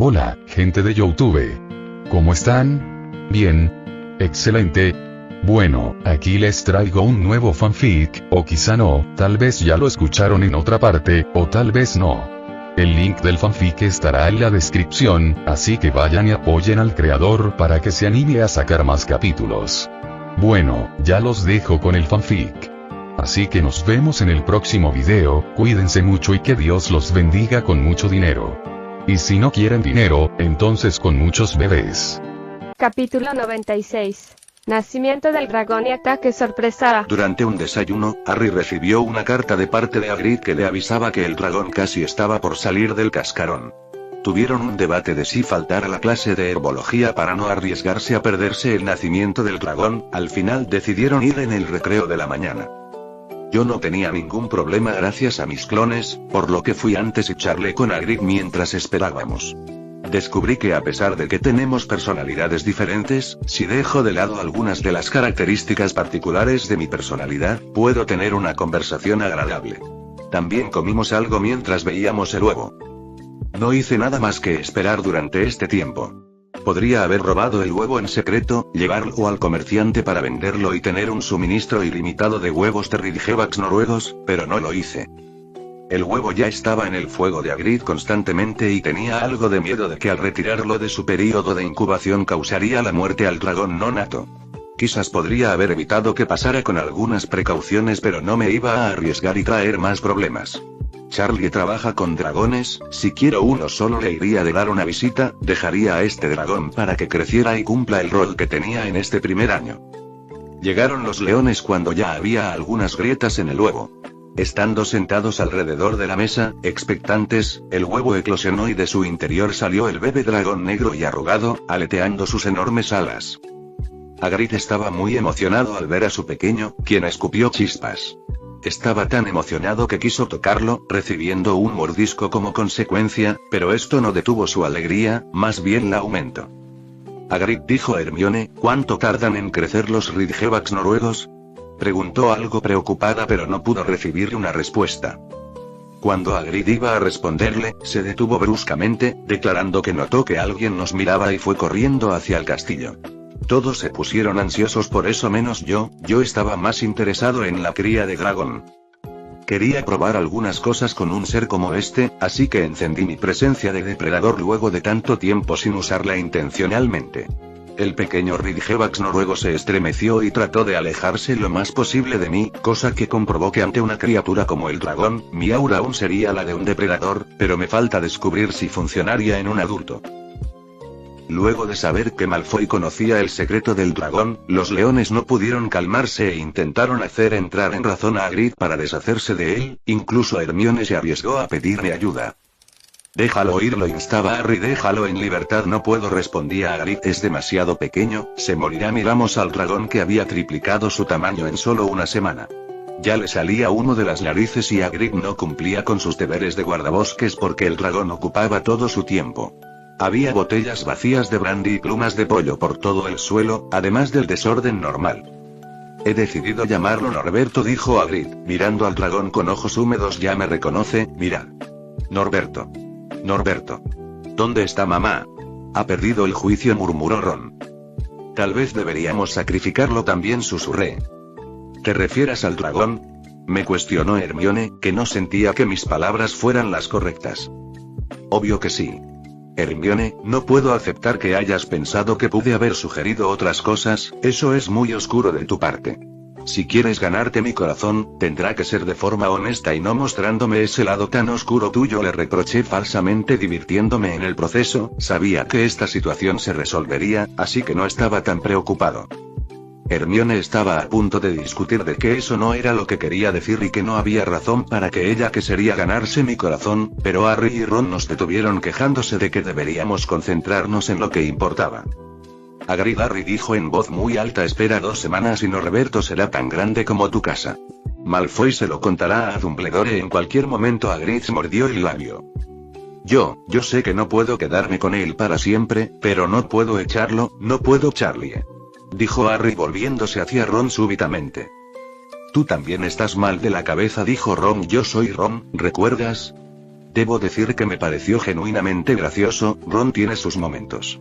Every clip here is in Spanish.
Hola, gente de YouTube. ¿Cómo están? Bien. Excelente. Bueno, aquí les traigo un nuevo fanfic, o quizá no, tal vez ya lo escucharon en otra parte, o tal vez no. El link del fanfic estará en la descripción, así que vayan y apoyen al creador para que se anime a sacar más capítulos. Bueno, ya los dejo con el fanfic. Así que nos vemos en el próximo video, cuídense mucho y que Dios los bendiga con mucho dinero. Y si no quieren dinero, entonces con muchos bebés. Capítulo 96. Nacimiento del dragón y ataque sorpresa. Durante un desayuno, Harry recibió una carta de parte de Hagrid que le avisaba que el dragón casi estaba por salir del cascarón. Tuvieron un debate de si faltar a la clase de herbología para no arriesgarse a perderse el nacimiento del dragón. Al final decidieron ir en el recreo de la mañana. Yo no tenía ningún problema gracias a mis clones, por lo que fui antes y charlé con Hagrid mientras esperábamos. Descubrí que a pesar de que tenemos personalidades diferentes, si dejo de lado algunas de las características particulares de mi personalidad, puedo tener una conversación agradable. También comimos algo mientras veíamos el huevo. No hice nada más que esperar durante este tiempo. Podría haber robado el huevo en secreto, llevarlo al comerciante para venderlo y tener un suministro ilimitado de huevos Terrigevax noruegos, pero no lo hice. El huevo ya estaba en el fuego de Hagrid constantemente y tenía algo de miedo de que al retirarlo de su período de incubación causaría la muerte al dragón no nato. Quizás podría haber evitado que pasara con algunas precauciones, pero no me iba a arriesgar y traer más problemas. Charlie trabaja con dragones, si quiero uno solo le iría de dar una visita, dejaría a este dragón para que creciera y cumpla el rol que tenía en este primer año. Llegaron los leones cuando ya había algunas grietas en el huevo. Estando sentados alrededor de la mesa, expectantes, el huevo eclosionó y de su interior salió el bebé dragón negro y arrugado, aleteando sus enormes alas. Hagrid estaba muy emocionado al ver a su pequeño, quien escupió chispas. Estaba tan emocionado que quiso tocarlo, recibiendo un mordisco como consecuencia, pero esto no detuvo su alegría, más bien la aumentó. Hagrid dijo a Hermione, ¿cuánto tardan en crecer los Ridgebags noruegos? Preguntó algo preocupada pero no pudo recibir una respuesta. Cuando Hagrid iba a responderle, se detuvo bruscamente, declarando que notó que alguien nos miraba y fue corriendo hacia el castillo. Todos se pusieron ansiosos por eso menos yo estaba más interesado en la cría de dragón. Quería probar algunas cosas con un ser como este, así que encendí mi presencia de depredador luego de tanto tiempo sin usarla intencionalmente. El pequeño Ridgebags noruego se estremeció y trató de alejarse lo más posible de mí, cosa que comprobó que ante una criatura como el dragón, mi aura aún sería la de un depredador, pero me falta descubrir si funcionaría en un adulto. Luego de saber que Malfoy conocía el secreto del dragón, los leones no pudieron calmarse e intentaron hacer entrar en razón a Hagrid para deshacerse de él, incluso Hermione se arriesgó a pedirme ayuda. Déjalo ir, lo instaba Harry, déjalo en libertad. No puedo, respondía Hagrid, es demasiado pequeño, se morirá. Miramos al dragón que había triplicado su tamaño en solo una semana. Ya le salía humo de las narices y Hagrid no cumplía con sus deberes de guardabosques porque el dragón ocupaba todo su tiempo. Había botellas vacías de brandy y plumas de pollo por todo el suelo, además del desorden normal. He decidido llamarlo Norberto, dijo Hagrid, mirando al dragón con ojos húmedos. Ya me reconoce, mirad. Norberto. Norberto. ¿Dónde está mamá? Ha perdido el juicio, murmuró Ron. Tal vez deberíamos sacrificarlo también, susurré. ¿Te refieres al dragón? Me cuestionó Hermione, que no sentía que mis palabras fueran las correctas. Obvio que sí. Hermione, no puedo aceptar que hayas pensado que pude haber sugerido otras cosas, eso es muy oscuro de tu parte. Si quieres ganarte mi corazón, tendrá que ser de forma honesta y no mostrándome ese lado tan oscuro tuyo, le reproché falsamente, divirtiéndome en el proceso. Sabía que esta situación se resolvería, así que no estaba tan preocupado. Hermione estaba a punto de discutir de que eso no era lo que quería decir y que no había razón para que ella quisiera ganarse mi corazón, pero Harry y Ron nos detuvieron quejándose de que deberíamos concentrarnos en lo que importaba. Hagrid, Harry dijo en voz muy alta, espera 2 semanas y Norberto será tan grande como tu casa. Malfoy se lo contará a Dumbledore en cualquier momento. Hagrid mordió el labio. Yo sé que no puedo quedarme con él para siempre, pero no puedo echarlo, no puedo, Charlie. Dijo Harry volviéndose hacia Ron súbitamente. Tú también estás mal de la cabeza, dijo Ron. Yo soy Ron, ¿recuerdas? Debo decir que me pareció genuinamente gracioso. Ron tiene sus momentos.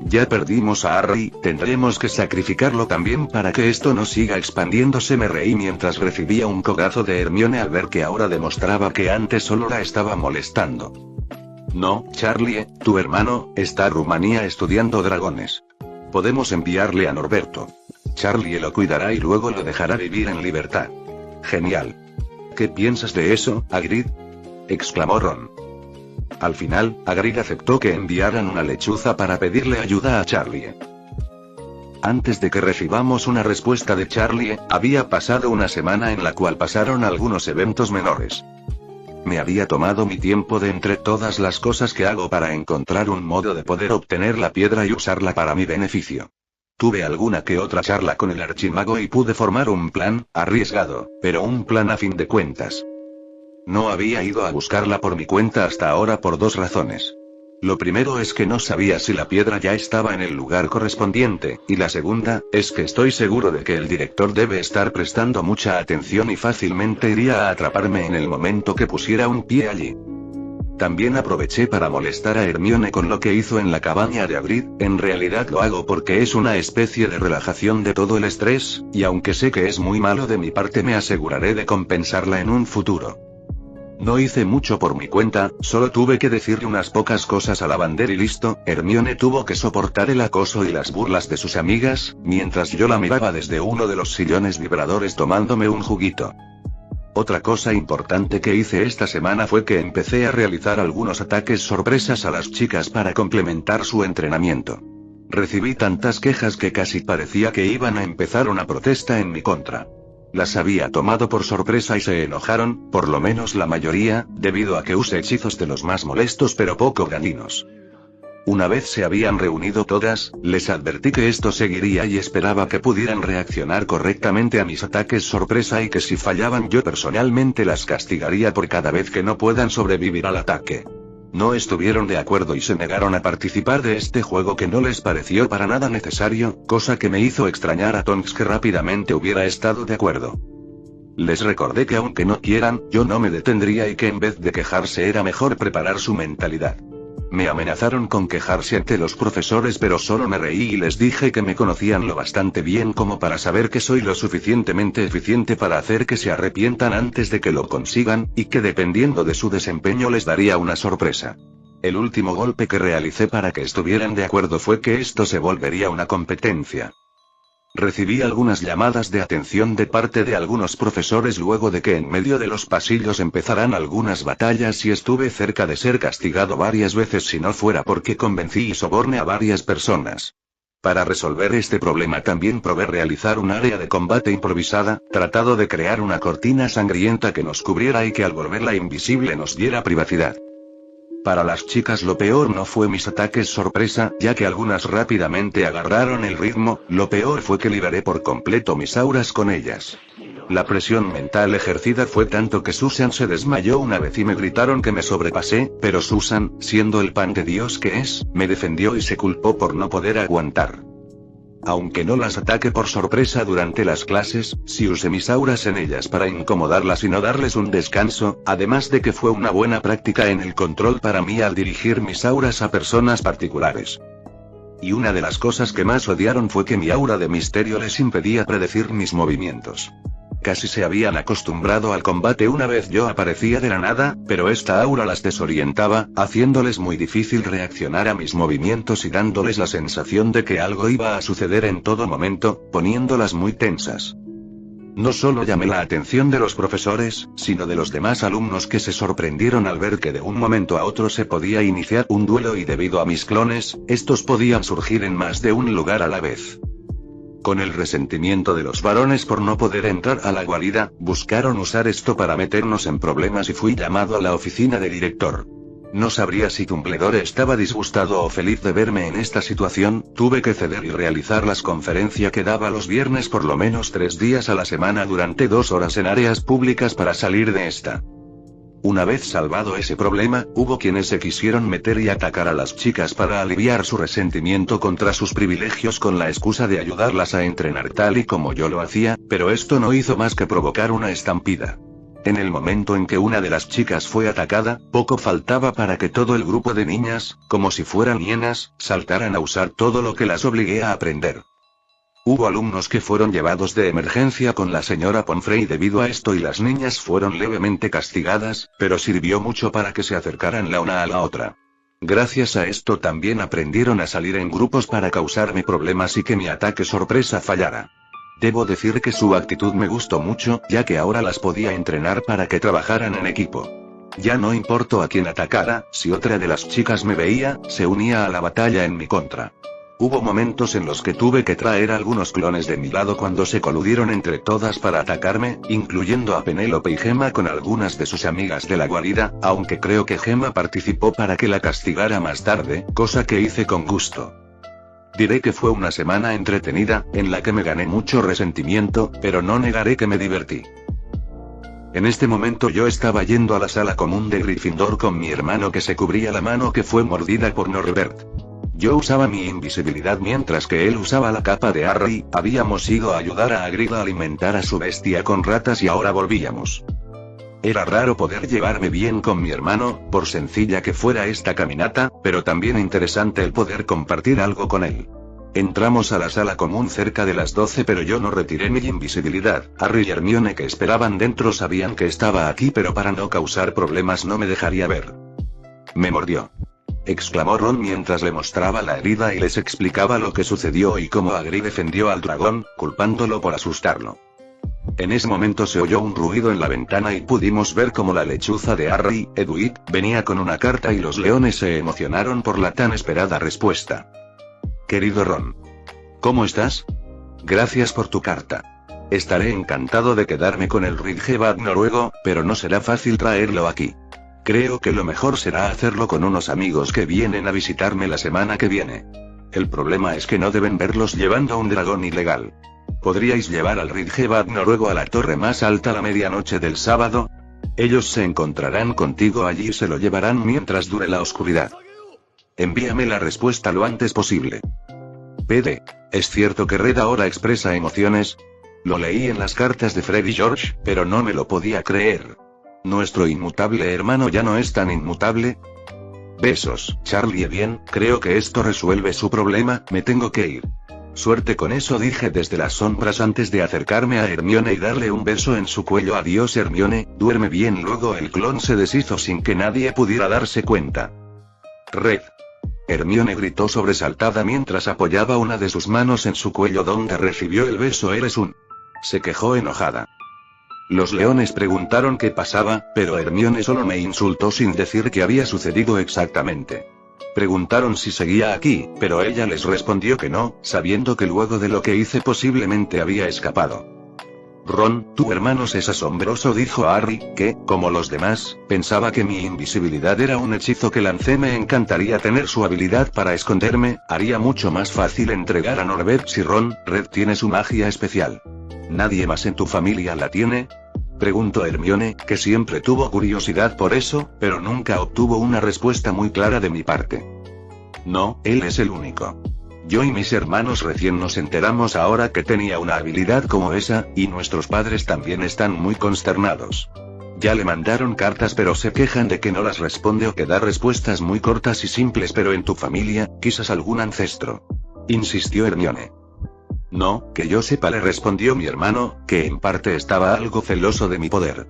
Ya perdimos a Harry, tendremos que sacrificarlo también para que esto no siga expandiéndose. Me reí mientras recibía un codazo de Hermione al ver que ahora demostraba que antes solo la estaba molestando. No, Charlie, tu hermano, está en Rumanía estudiando dragones. Podemos enviarle a Norberto. Charlie lo cuidará y luego lo dejará vivir en libertad. Genial. ¿Qué piensas de eso, Hagrid?, exclamó Ron. Al final, Hagrid aceptó que enviaran una lechuza para pedirle ayuda a Charlie. Antes de que recibamos una respuesta de Charlie, había pasado una semana en la cual pasaron algunos eventos menores. Me había tomado mi tiempo de entre todas las cosas que hago para encontrar un modo de poder obtener la piedra y usarla para mi beneficio. Tuve alguna que otra charla con el archimago y pude formar un plan, arriesgado, pero un plan a fin de cuentas. No había ido a buscarla por mi cuenta hasta ahora por dos razones. Lo primero es que no sabía si la piedra ya estaba en el lugar correspondiente, y la segunda, es que estoy seguro de que el director debe estar prestando mucha atención y fácilmente iría a atraparme en el momento que pusiera un pie allí. También aproveché para molestar a Hermione con lo que hizo en la cabaña de Hagrid. En realidad lo hago porque es una especie de relajación de todo el estrés, y aunque sé que es muy malo de mi parte me aseguraré de compensarla en un futuro. No hice mucho por mi cuenta, solo tuve que decirle unas pocas cosas a Lavander y listo. Hermione tuvo que soportar el acoso y las burlas de sus amigas, mientras yo la miraba desde uno de los sillones vibradores tomándome un juguito. Otra cosa importante que hice esta semana fue que empecé a realizar algunos ataques sorpresas a las chicas para complementar su entrenamiento. Recibí tantas quejas que casi parecía que iban a empezar una protesta en mi contra. Las había tomado por sorpresa y se enojaron, por lo menos la mayoría, debido a que usé hechizos de los más molestos pero poco dañinos. Una vez se habían reunido todas, les advertí que esto seguiría y esperaba que pudieran reaccionar correctamente a mis ataques sorpresa y que si fallaban yo personalmente las castigaría por cada vez que no puedan sobrevivir al ataque. No estuvieron de acuerdo y se negaron a participar de este juego que no les pareció para nada necesario, cosa que me hizo extrañar a Tonks que rápidamente hubiera estado de acuerdo. Les recordé que aunque no quieran, yo no me detendría y que en vez de quejarse era mejor preparar su mentalidad. Me amenazaron con quejarse ante los profesores pero solo me reí y les dije que me conocían lo bastante bien como para saber que soy lo suficientemente eficiente para hacer que se arrepientan antes de que lo consigan, y que dependiendo de su desempeño les daría una sorpresa. El último golpe que realicé para que estuvieran de acuerdo fue que esto se volvería una competencia. Recibí algunas llamadas de atención de parte de algunos profesores luego de que en medio de los pasillos empezaran algunas batallas y estuve cerca de ser castigado varias veces si no fuera porque convencí y soborné a varias personas. Para resolver este problema también probé realizar un área de combate improvisada, tratado de crear una cortina sangrienta que nos cubriera y que al volverla invisible nos diera privacidad. Para las chicas lo peor no fue mis ataques sorpresa, ya que algunas rápidamente agarraron el ritmo, lo peor fue que liberé por completo mis auras con ellas. La presión mental ejercida fue tanto que Susan se desmayó una vez y me gritaron que me sobrepasé, pero Susan, siendo el pan de Dios que es, me defendió y se culpó por no poder aguantar. Aunque no las ataque por sorpresa durante las clases, sí usé mis auras en ellas para incomodarlas y no darles un descanso, además de que fue una buena práctica en el control para mí al dirigir mis auras a personas particulares. Y una de las cosas que más odiaron fue que mi aura de misterio les impedía predecir mis movimientos. Casi se habían acostumbrado al combate una vez yo aparecía de la nada, pero esta aura las desorientaba, haciéndoles muy difícil reaccionar a mis movimientos y dándoles la sensación de que algo iba a suceder en todo momento, poniéndolas muy tensas. No solo llamé la atención de los profesores, sino de los demás alumnos que se sorprendieron al ver que de un momento a otro se podía iniciar un duelo y debido a mis clones, estos podían surgir en más de un lugar a la vez. Con el resentimiento de los varones por no poder entrar a la guarida, buscaron usar esto para meternos en problemas y fui llamado a la oficina del director. No sabría si Dumbledore estaba disgustado o feliz de verme en esta situación. Tuve que ceder y realizar las conferencias que daba los viernes por lo menos 3 días a la semana durante 2 horas en áreas públicas para salir de esta. Una vez salvado ese problema, hubo quienes se quisieron meter y atacar a las chicas para aliviar su resentimiento contra sus privilegios con la excusa de ayudarlas a entrenar tal y como yo lo hacía, pero esto no hizo más que provocar una estampida. En el momento en que una de las chicas fue atacada, poco faltaba para que todo el grupo de niñas, como si fueran hienas, saltaran a usar todo lo que las obligué a aprender. Hubo alumnos que fueron llevados de emergencia con la señora Pomfrey debido a esto y las niñas fueron levemente castigadas, pero sirvió mucho para que se acercaran la una a la otra. Gracias a esto también aprendieron a salir en grupos para causarme problemas y que mi ataque sorpresa fallara. Debo decir que su actitud me gustó mucho, ya que ahora las podía entrenar para que trabajaran en equipo. Ya no importó a quién atacara, si otra de las chicas me veía, se unía a la batalla en mi contra. Hubo momentos en los que tuve que traer algunos clones de mi lado cuando se coludieron entre todas para atacarme, incluyendo a Penélope y Gemma con algunas de sus amigas de la guarida, aunque creo que Gemma participó para que la castigara más tarde, cosa que hice con gusto. Diré que fue una semana entretenida, en la que me gané mucho resentimiento, pero no negaré que me divertí. En este momento yo estaba yendo a la sala común de Gryffindor con mi hermano que se cubría la mano que fue mordida por Norbert. Yo usaba mi invisibilidad mientras que él usaba la capa de Harry, habíamos ido a ayudar a Hagrid a alimentar a su bestia con ratas y ahora volvíamos. Era raro poder llevarme bien con mi hermano, por sencilla que fuera esta caminata, pero también interesante el poder compartir algo con él. Entramos a la sala común cerca de las 12 pero yo no retiré mi invisibilidad. Harry y Hermione que esperaban dentro sabían que estaba aquí pero para no causar problemas no me dejaría ver. Me mordió, exclamó Ron mientras le mostraba la herida y les explicaba lo que sucedió y cómo Hagrid defendió al dragón, culpándolo por asustarlo. En ese momento se oyó un ruido en la ventana y pudimos ver cómo la lechuza de Harry, Edwig, venía con una carta y los leones se emocionaron por la tan esperada respuesta. Querido Ron. ¿Cómo estás? Gracias por tu carta. Estaré encantado de quedarme con el Ridgeback noruego, pero no será fácil traerlo aquí. Creo que lo mejor será hacerlo con unos amigos que vienen a visitarme la semana que viene. El problema es que no deben verlos llevando un dragón ilegal. ¿Podríais llevar al Ridgeback noruego a la torre más alta a la medianoche del sábado? Ellos se encontrarán contigo allí y se lo llevarán mientras dure la oscuridad. Envíame la respuesta lo antes posible. PD. ¿Es cierto que Red ahora expresa emociones? Lo leí en las cartas de Fred y George, pero no me lo podía creer. ¿Nuestro inmutable hermano ya no es tan inmutable? Besos, Charlie. Bien, creo que esto resuelve su problema, me tengo que ir. Suerte con eso, dije desde las sombras antes de acercarme a Hermione y darle un beso en su cuello. Adiós Hermione, duerme bien. Luego el clon se deshizo sin que nadie pudiera darse cuenta. Red. Hermione gritó sobresaltada mientras apoyaba una de sus manos en su cuello donde recibió el beso. Eres un... Se quejó enojada. Los leones preguntaron qué pasaba, pero Hermione solo me insultó sin decir qué había sucedido exactamente. Preguntaron si seguía aquí, pero ella les respondió que no, sabiendo que luego de lo que hice posiblemente había escapado. Ron, tu hermano es asombroso, dijo Harry, que, como los demás, pensaba que mi invisibilidad era un hechizo que lancé. Me encantaría tener su habilidad para esconderme, haría mucho más fácil entregar a Norbert. Si Ron, Red tiene su magia especial. ¿Nadie más en tu familia la tiene? Preguntó Hermione, que siempre tuvo curiosidad por eso, pero nunca obtuvo una respuesta muy clara de mi parte. No, él es el único. Yo y mis hermanos recién nos enteramos ahora que tenía una habilidad como esa, y nuestros padres también están muy consternados. Ya le mandaron cartas pero se quejan de que no las responde o que da respuestas muy cortas y simples. Pero en tu familia, quizás algún ancestro. Insistió Hermione. No, que yo sepa, le respondió mi hermano, que en parte estaba algo celoso de mi poder.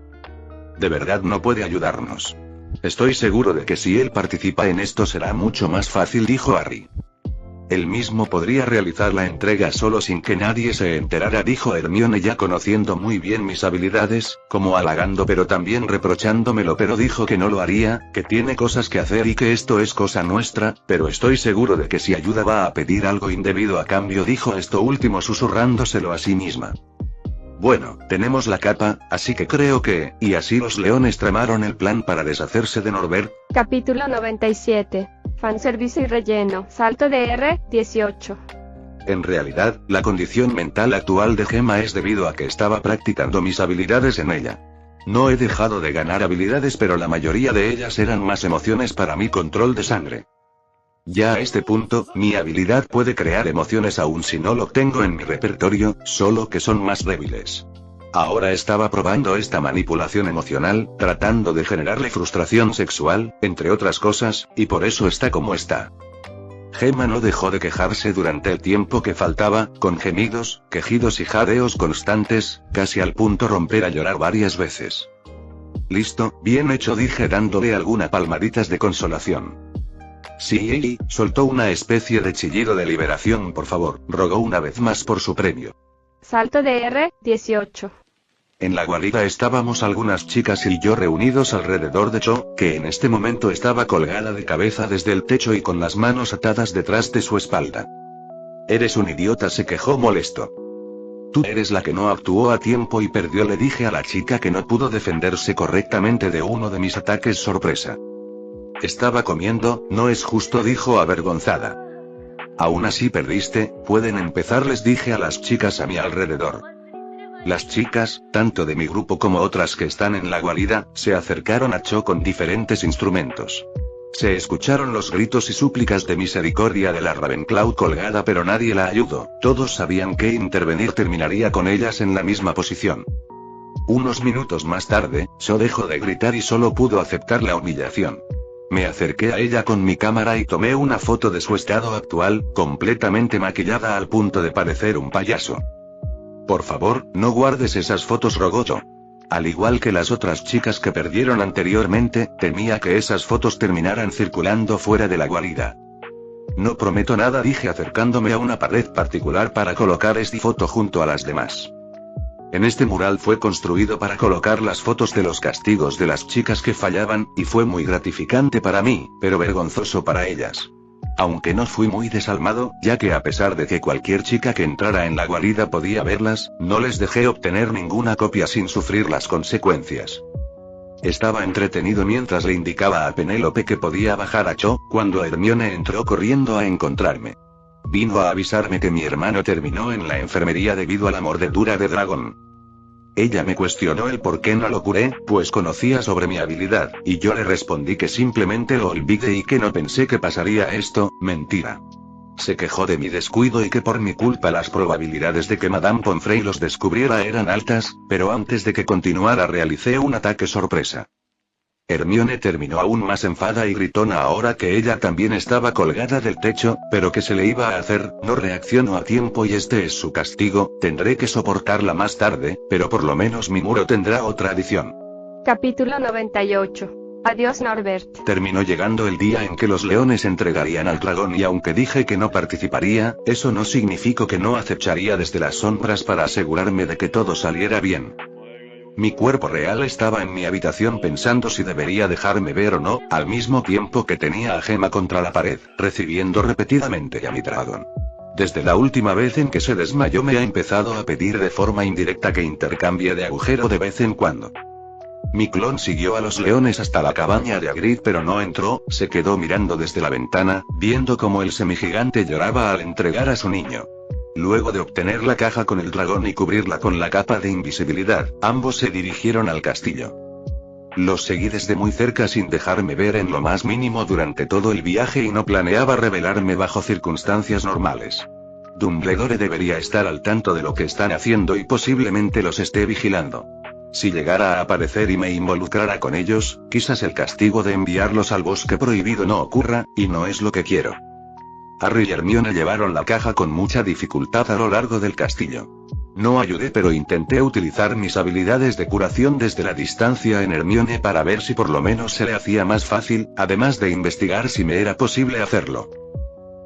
De verdad no puede ayudarnos. Estoy seguro de que si él participa en esto será mucho más fácil, dijo Harry. Él mismo podría realizar la entrega solo sin que nadie se enterara, dijo Hermione, ya conociendo muy bien mis habilidades, como halagando pero también reprochándomelo. Pero dijo que no lo haría, que tiene cosas que hacer y que esto es cosa nuestra, pero estoy seguro de que si ayuda va a pedir algo indebido a cambio, dijo esto último susurrándoselo a sí misma. Bueno, tenemos la capa, así que creo que... Y así los leones tramaron el plan para deshacerse de Norbert. Capítulo 97. Fanservice y relleno. Salto de R18. En realidad, la condición mental actual de Gemma es debido a que estaba practicando mis habilidades en ella. No he dejado de ganar habilidades, pero la mayoría de ellas eran más emociones para mi control de sangre. Ya a este punto, mi habilidad puede crear emociones aun si no lo tengo en mi repertorio, solo que son más débiles. Ahora estaba probando esta manipulación emocional, tratando de generarle frustración sexual, entre otras cosas, y por eso está como está. Gemma no dejó de quejarse durante el tiempo que faltaba, con gemidos, quejidos y jadeos constantes, casi al punto romper a llorar varias veces. Listo, bien hecho, dije dándole algunas palmaditas de consolación. Sí, soltó una especie de chillido de liberación, por favor, rogó una vez más por su premio. Salto de R, 18. En la guarida estábamos algunas chicas y yo reunidos alrededor de Cho, que en este momento estaba colgada de cabeza desde el techo y con las manos atadas detrás de su espalda. Eres un idiota, se quejó molesto. Tú eres la que no actuó a tiempo y perdió, le dije a la chica que no pudo defenderse correctamente de uno de mis ataques sorpresa. Estaba comiendo, no es justo, dijo avergonzada. Aún así perdiste, pueden empezar, les dije a las chicas a mi alrededor. Las chicas, tanto de mi grupo como otras que están en la guarida, se acercaron a Cho con diferentes instrumentos. Se escucharon los gritos y súplicas de misericordia de la Ravenclaw colgada, pero nadie la ayudó. Todos sabían que intervenir terminaría con ellas en la misma posición. Unos minutos más tarde, Cho dejó de gritar y solo pudo aceptar la humillación. Me acerqué a ella con mi cámara y tomé una foto de su estado actual, completamente maquillada al punto de parecer un payaso. Por favor, no guardes esas fotos, rogó Cho. Al igual que las otras chicas que perdieron anteriormente, temía que esas fotos terminaran circulando fuera de la guarida. No prometo nada, dije acercándome a una pared particular para colocar esta foto junto a las demás. En este mural fue construido para colocar las fotos de los castigos de las chicas que fallaban, y fue muy gratificante para mí, pero vergonzoso para ellas. Aunque no fui muy desalmado, ya que a pesar de que cualquier chica que entrara en la guarida podía verlas, no les dejé obtener ninguna copia sin sufrir las consecuencias. Estaba entretenido mientras le indicaba a Penélope que podía bajar a Cho, cuando Hermione entró corriendo a encontrarme. Vino a avisarme que mi hermano terminó en la enfermería debido a la mordedura de dragón. Ella me cuestionó el por qué no lo curé, pues conocía sobre mi habilidad, y yo le respondí que simplemente lo olvidé y que no pensé que pasaría esto. Mentira. Se quejó de mi descuido y que por mi culpa las probabilidades de que Madame Pomfrey los descubriera eran altas, pero antes de que continuara realicé un ataque sorpresa. Hermione terminó aún más enfada y gritona ahora que ella también estaba colgada del techo, pero ¿qué se le iba a hacer? No reaccionó a tiempo y este es su castigo, tendré que soportarla más tarde, pero por lo menos mi muro tendrá otra adición. Capítulo 98. Adiós Norbert. Terminó llegando el día en que los leones entregarían al dragón y aunque dije que no participaría, eso no significó que no acecharía desde las sombras para asegurarme de que todo saliera bien. Mi cuerpo real estaba en mi habitación pensando si debería dejarme ver o no, al mismo tiempo que tenía a Gemma contra la pared, recibiendo repetidamente a mi dragón. Desde la última vez en que se desmayó me ha empezado a pedir de forma indirecta que intercambie de agujero de vez en cuando. Mi clon siguió a los leones hasta la cabaña de Hagrid pero no entró, se quedó mirando desde la ventana, viendo cómo el semigigante lloraba al entregar a su niño. Luego de obtener la caja con el dragón y cubrirla con la capa de invisibilidad, ambos se dirigieron al castillo. Los seguí desde muy cerca sin dejarme ver en lo más mínimo durante todo el viaje y no planeaba revelarme bajo circunstancias normales. Dumbledore debería estar al tanto de lo que están haciendo y posiblemente los esté vigilando. Si llegara a aparecer y me involucrara con ellos, quizás el castigo de enviarlos al bosque prohibido no ocurra, y no es lo que quiero. Harry y Hermione llevaron la caja con mucha dificultad a lo largo del castillo. No ayudé pero intenté utilizar mis habilidades de curación desde la distancia en Hermione para ver si por lo menos se le hacía más fácil, además de investigar si me era posible hacerlo.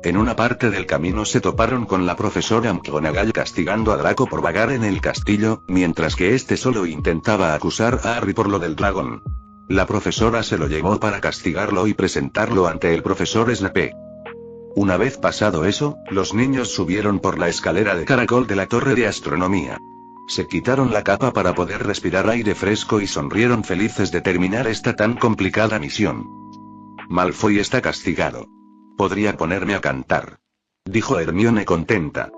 En una parte del camino se toparon con la profesora McGonagall castigando a Draco por vagar en el castillo, mientras que este solo intentaba acusar a Harry por lo del dragón. La profesora se lo llevó para castigarlo y presentarlo ante el profesor Snape. Una vez pasado eso, los niños subieron por la escalera de caracol de la torre de astronomía. Se quitaron la capa para poder respirar aire fresco y sonrieron felices de terminar esta tan complicada misión. Malfoy está castigado. Podría ponerme a cantar, dijo Hermione contenta.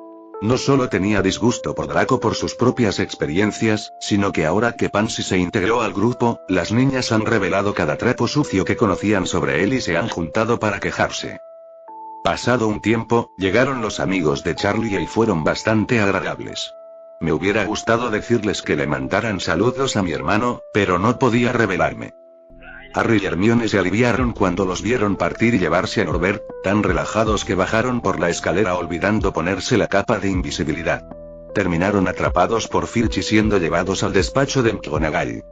No solo tenía disgusto por Draco por sus propias experiencias, sino que ahora que Pansy se integró al grupo, las niñas han revelado cada trapo sucio que conocían sobre él y se han juntado para quejarse. Pasado un tiempo, llegaron los amigos de Charlie y fueron bastante agradables. Me hubiera gustado decirles que le mandaran saludos a mi hermano, pero no podía revelarme. Harry y Hermione se aliviaron cuando los vieron partir y llevarse a Norbert, tan relajados que bajaron por la escalera olvidando ponerse la capa de invisibilidad. Terminaron atrapados por Filch y siendo llevados al despacho de McGonagall.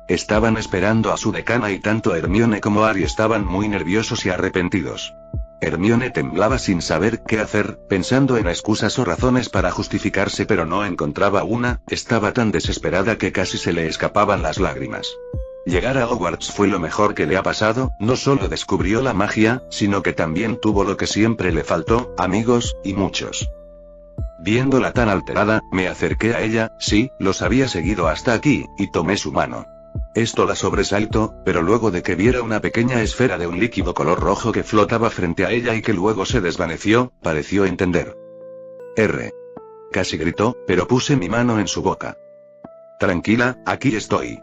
Estaban esperando a su decana y tanto Hermione como Harry estaban muy nerviosos y arrepentidos. Hermione temblaba sin saber qué hacer, pensando en excusas o razones para justificarse, pero no encontraba una, estaba tan desesperada que casi se le escapaban las lágrimas. Llegar a Hogwarts fue lo mejor que le ha pasado, no solo descubrió la magia, sino que también tuvo lo que siempre le faltó, amigos, y muchos. Viéndola tan alterada, me acerqué a ella, sí, los había seguido hasta aquí, y tomé su mano. Esto la sobresaltó, pero luego de que viera una pequeña esfera de un líquido color rojo que flotaba frente a ella y que luego se desvaneció, pareció entender. Casi gritó, pero puse mi mano en su boca. Tranquila, aquí estoy.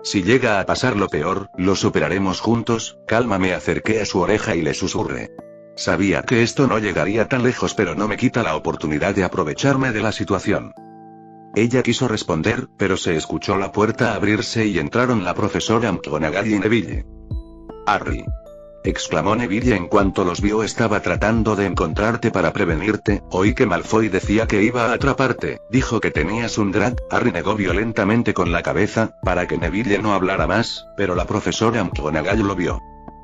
Si llega a pasar lo peor, lo superaremos juntos, calma. Me acerqué a su oreja y le susurré. Sabía que esto no llegaría tan lejos, pero no me quita la oportunidad de aprovecharme de la situación. Ella quiso responder, pero se escuchó la puerta abrirse y entraron la profesora McGonagall y Neville. Harry, exclamó Neville en cuanto los vio. Estaba tratando de encontrarte para prevenirte. Oí que Malfoy decía que iba a atraparte, dijo que tenías un drag. Harry negó violentamente con la cabeza, para que Neville no hablara más, pero la profesora McGonagall lo vio.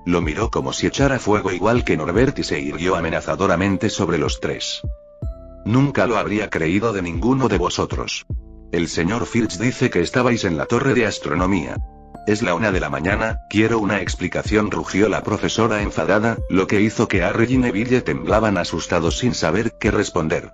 Lo miró como si echara fuego igual que Norbert y se irguió amenazadoramente sobre los tres. Nunca lo habría creído de ninguno de vosotros. El señor Filch dice que estabais en la torre de astronomía. Es la 1 de la mañana, quiero una explicación, rugió la profesora enfadada, lo que hizo que Harry y Neville temblaban asustados sin saber qué responder.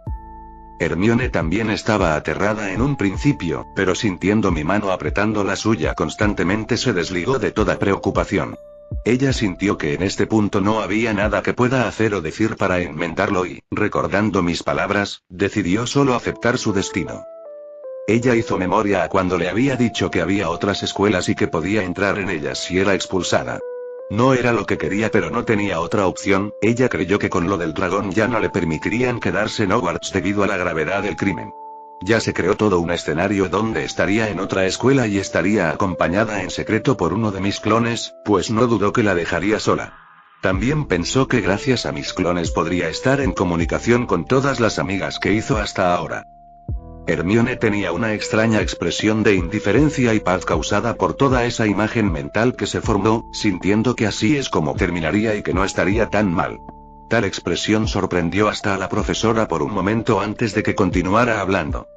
Hermione también estaba aterrada en un principio, pero sintiendo mi mano apretando la suya constantemente se desligó de toda preocupación. Ella sintió que en este punto no había nada que pueda hacer o decir para enmendarlo y, recordando mis palabras, decidió solo aceptar su destino. Ella hizo memoria a cuando le había dicho que había otras escuelas y que podía entrar en ellas si era expulsada. No era lo que quería, pero no tenía otra opción. Ella creyó que con lo del dragón ya no le permitirían quedarse en Hogwarts debido a la gravedad del crimen. Ya se creó todo un escenario donde estaría en otra escuela y estaría acompañada en secreto por uno de mis clones, pues no dudó que la dejaría sola. También pensó que gracias a mis clones podría estar en comunicación con todas las amigas que hizo hasta ahora. Hermione tenía una extraña expresión de indiferencia y paz causada por toda esa imagen mental que se formó, sintiendo que así es como terminaría y que no estaría tan mal. Tal expresión sorprendió hasta a la profesora por un momento antes de que continuara hablando.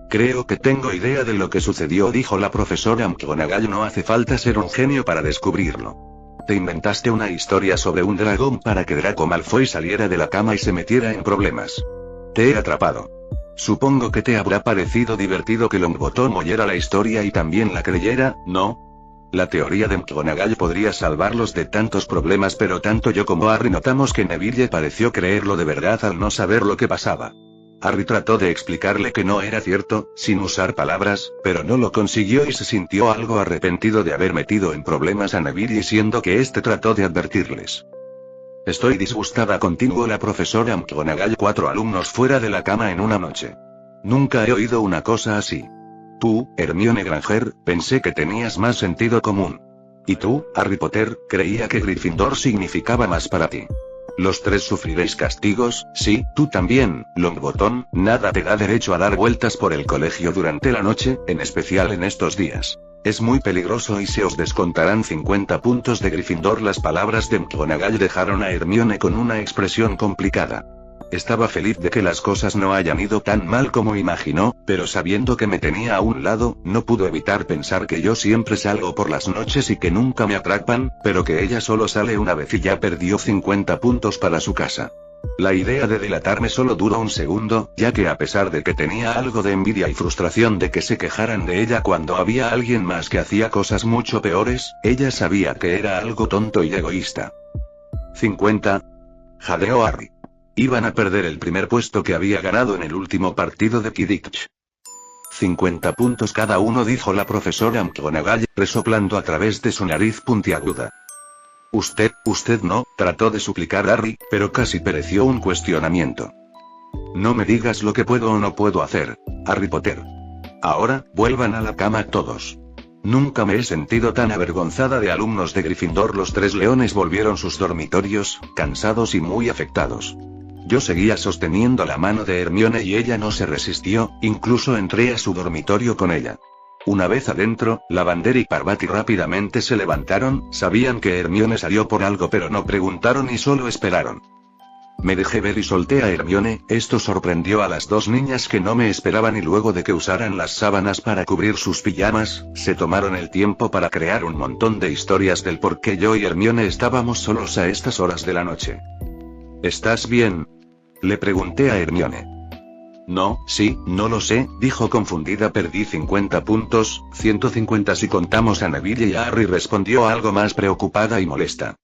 Creo que tengo idea de lo que sucedió, dijo la profesora McGonagall. No hace falta ser un genio para descubrirlo. Te inventaste una historia sobre un dragón para que Draco Malfoy saliera de la cama y se metiera en problemas. Te he atrapado. Supongo que te habrá parecido divertido que Longbottom oyera la historia y también la creyera, ¿no? La teoría de McGonagall podría salvarlos de tantos problemas, pero tanto yo como Harry notamos que Neville pareció creerlo de verdad al no saber lo que pasaba. Harry trató de explicarle que no era cierto, sin usar palabras, pero no lo consiguió y se sintió algo arrepentido de haber metido en problemas a Neville, siendo que este trató de advertirles. Estoy disgustada, continuó la profesora McGonagall. 4 alumnos fuera de la cama en una noche. Nunca he oído una cosa así. Tú, Hermione Granger, pensé que tenías más sentido común. Y tú, Harry Potter, creía que Gryffindor significaba más para ti. Los tres sufriréis castigos, sí, tú también, Longbottom. Nada te da derecho a dar vueltas por el colegio durante la noche, en especial en estos días. Es muy peligroso y se os descontarán 50 puntos de Gryffindor. Las palabras de McGonagall dejaron a Hermione con una expresión complicada. Estaba feliz de que las cosas no hayan ido tan mal como imaginó, pero sabiendo que me tenía a un lado, no pudo evitar pensar que yo siempre salgo por las noches y que nunca me atrapan, pero que ella solo sale una vez y ya perdió 50 puntos para su casa. La idea de delatarme solo duró un segundo, ya que a pesar de que tenía algo de envidia y frustración de que se quejaran de ella cuando había alguien más que hacía cosas mucho peores, ella sabía que era algo tonto y egoísta. 50. Jadeó Harry. Iban a perder el primer puesto que había ganado en el último partido de Quidditch. 50 puntos cada uno, dijo la profesora McGonagall, resoplando a través de su nariz puntiaguda. Usted no, trató de suplicar Harry, pero casi pereció un cuestionamiento. No me digas lo que puedo o no puedo hacer, Harry Potter. Ahora, vuelvan a la cama todos. Nunca me he sentido tan avergonzada de alumnos de Gryffindor. Los tres leones volvieron a sus dormitorios, cansados y muy afectados. Yo seguía sosteniendo la mano de Hermione y ella no se resistió, incluso entré a su dormitorio con ella. Una vez adentro, Lavander y Parvati rápidamente se levantaron, sabían que Hermione salió por algo pero no preguntaron y solo esperaron. Me dejé ver y solté a Hermione, esto sorprendió a las dos niñas que no me esperaban y luego de que usaran las sábanas para cubrir sus pijamas, se tomaron el tiempo para crear un montón de historias del por qué yo y Hermione estábamos solos a estas horas de la noche. ¿Estás bien?, le pregunté a Hermione. No, sí, no lo sé, dijo confundida. Perdí 50 puntos, 150 si contamos a Neville y a Harry, respondió algo más preocupada y molesta.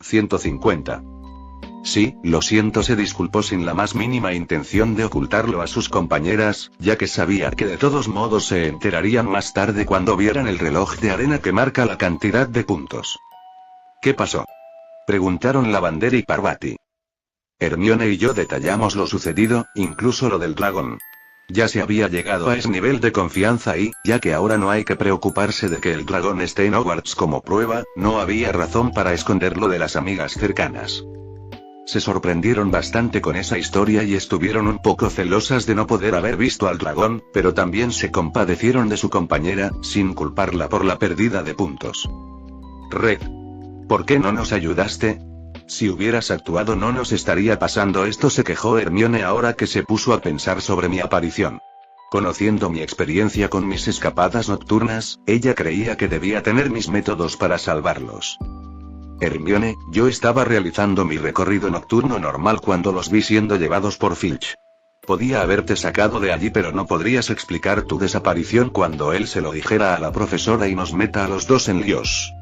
150. Sí, lo siento, se disculpó sin la más mínima intención de ocultarlo a sus compañeras, ya que sabía que de todos modos se enterarían más tarde cuando vieran el reloj de arena que marca la cantidad de puntos. ¿Qué pasó?, preguntaron Lavander y Parvati. Hermione y yo detallamos lo sucedido, incluso lo del dragón. Ya se había llegado a ese nivel de confianza y, ya que ahora no hay que preocuparse de que el dragón esté en Hogwarts como prueba, no había razón para esconderlo de las amigas cercanas. Se sorprendieron bastante con esa historia y estuvieron un poco celosas de no poder haber visto al dragón, pero también se compadecieron de su compañera, sin culparla por la pérdida de puntos. Red. ¿Por qué no nos ayudaste? Si hubieras actuado no nos estaría pasando esto, se quejó Hermione ahora que se puso a pensar sobre mi aparición. Conociendo mi experiencia con mis escapadas nocturnas, ella creía que debía tener mis métodos para salvarlos. Hermione, yo estaba realizando mi recorrido nocturno normal cuando los vi siendo llevados por Filch. Podía haberte sacado de allí pero no podrías explicar tu desaparición cuando él se lo dijera a la profesora y nos meta a los dos en líos.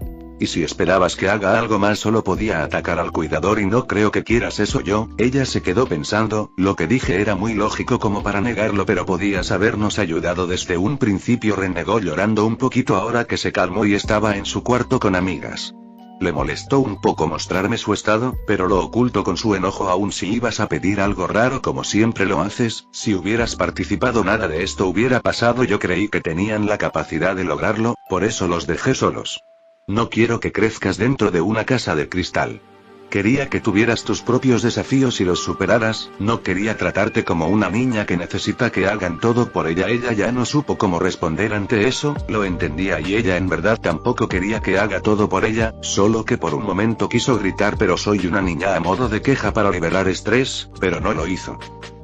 Y si esperabas que haga algo más solo podía atacar al cuidador y no creo que quieras eso yo. Ella se quedó pensando, lo que dije era muy lógico como para negarlo pero podías habernos ayudado desde un principio, renegó llorando un poquito ahora que se calmó y estaba en su cuarto con amigas. Le molestó un poco mostrarme su estado, pero lo ocultó con su enojo. Aún si ibas a pedir algo raro como siempre lo haces, si hubieras participado nada de esto hubiera pasado. Yo creí que tenían la capacidad de lograrlo, por eso los dejé solos. No quiero que crezcas dentro de una casa de cristal. Quería que tuvieras tus propios desafíos y los superaras, no quería tratarte como una niña que necesita que hagan todo por ella. Ella ya no supo cómo responder ante eso, lo entendía y ella en verdad tampoco quería que haga todo por ella, solo que por un momento quiso gritar pero soy una niña a modo de queja para liberar estrés, pero no lo hizo.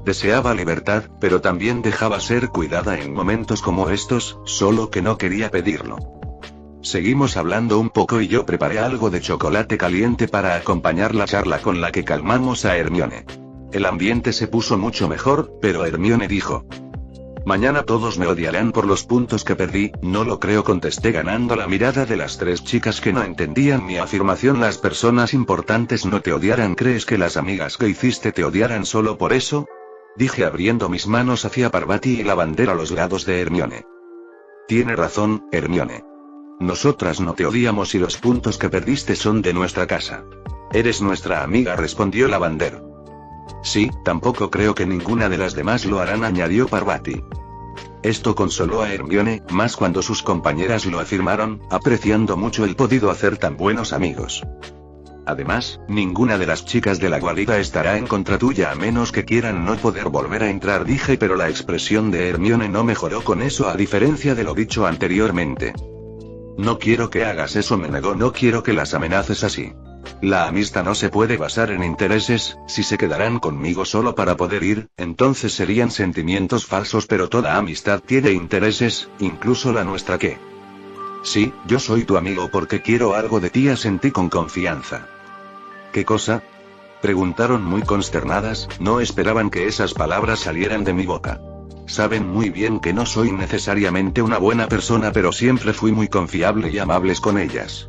Deseaba libertad, pero también dejaba ser cuidada en momentos como estos, solo que no quería pedirlo. Seguimos hablando un poco y yo preparé algo de chocolate caliente para acompañar la charla con la que calmamos a Hermione. El ambiente se puso mucho mejor, pero Hermione dijo: mañana todos me odiarán por los puntos que perdí. No lo creo, contesté ganando la mirada de las tres chicas que no entendían mi afirmación. Las personas importantes no te odiarán. ¿Crees que las amigas que hiciste te odiarán solo por eso?, dije abriendo mis manos hacia Parvati y Lavander a los lados de Hermione. Tiene razón, Hermione. Nosotras no te odiamos y los puntos que perdiste son de nuestra casa. Eres nuestra amiga, respondió Lavander. Sí, tampoco creo que ninguna de las demás lo harán, añadió Parvati. Esto consoló a Hermione, más cuando sus compañeras lo afirmaron, apreciando mucho el podido hacer tan buenos amigos. Además, ninguna de las chicas de la guarida estará en contra tuya a menos que quieran no poder volver a entrar, dije, pero la expresión de Hermione no mejoró con eso a diferencia de lo dicho anteriormente. No quiero que hagas eso, me negó. No quiero que las amenaces así. La amistad no se puede basar en intereses. Si se quedarán conmigo solo para poder ir, entonces serían sentimientos falsos, pero toda amistad tiene intereses, incluso la nuestra. ¿Qué? Sí, yo soy tu amigo porque quiero algo de ti, asentí con confianza. ¿Qué cosa?, preguntaron muy consternadas, no esperaban que esas palabras salieran de mi boca. Saben muy bien que no soy necesariamente una buena persona, pero siempre fui muy confiable y amables con ellas.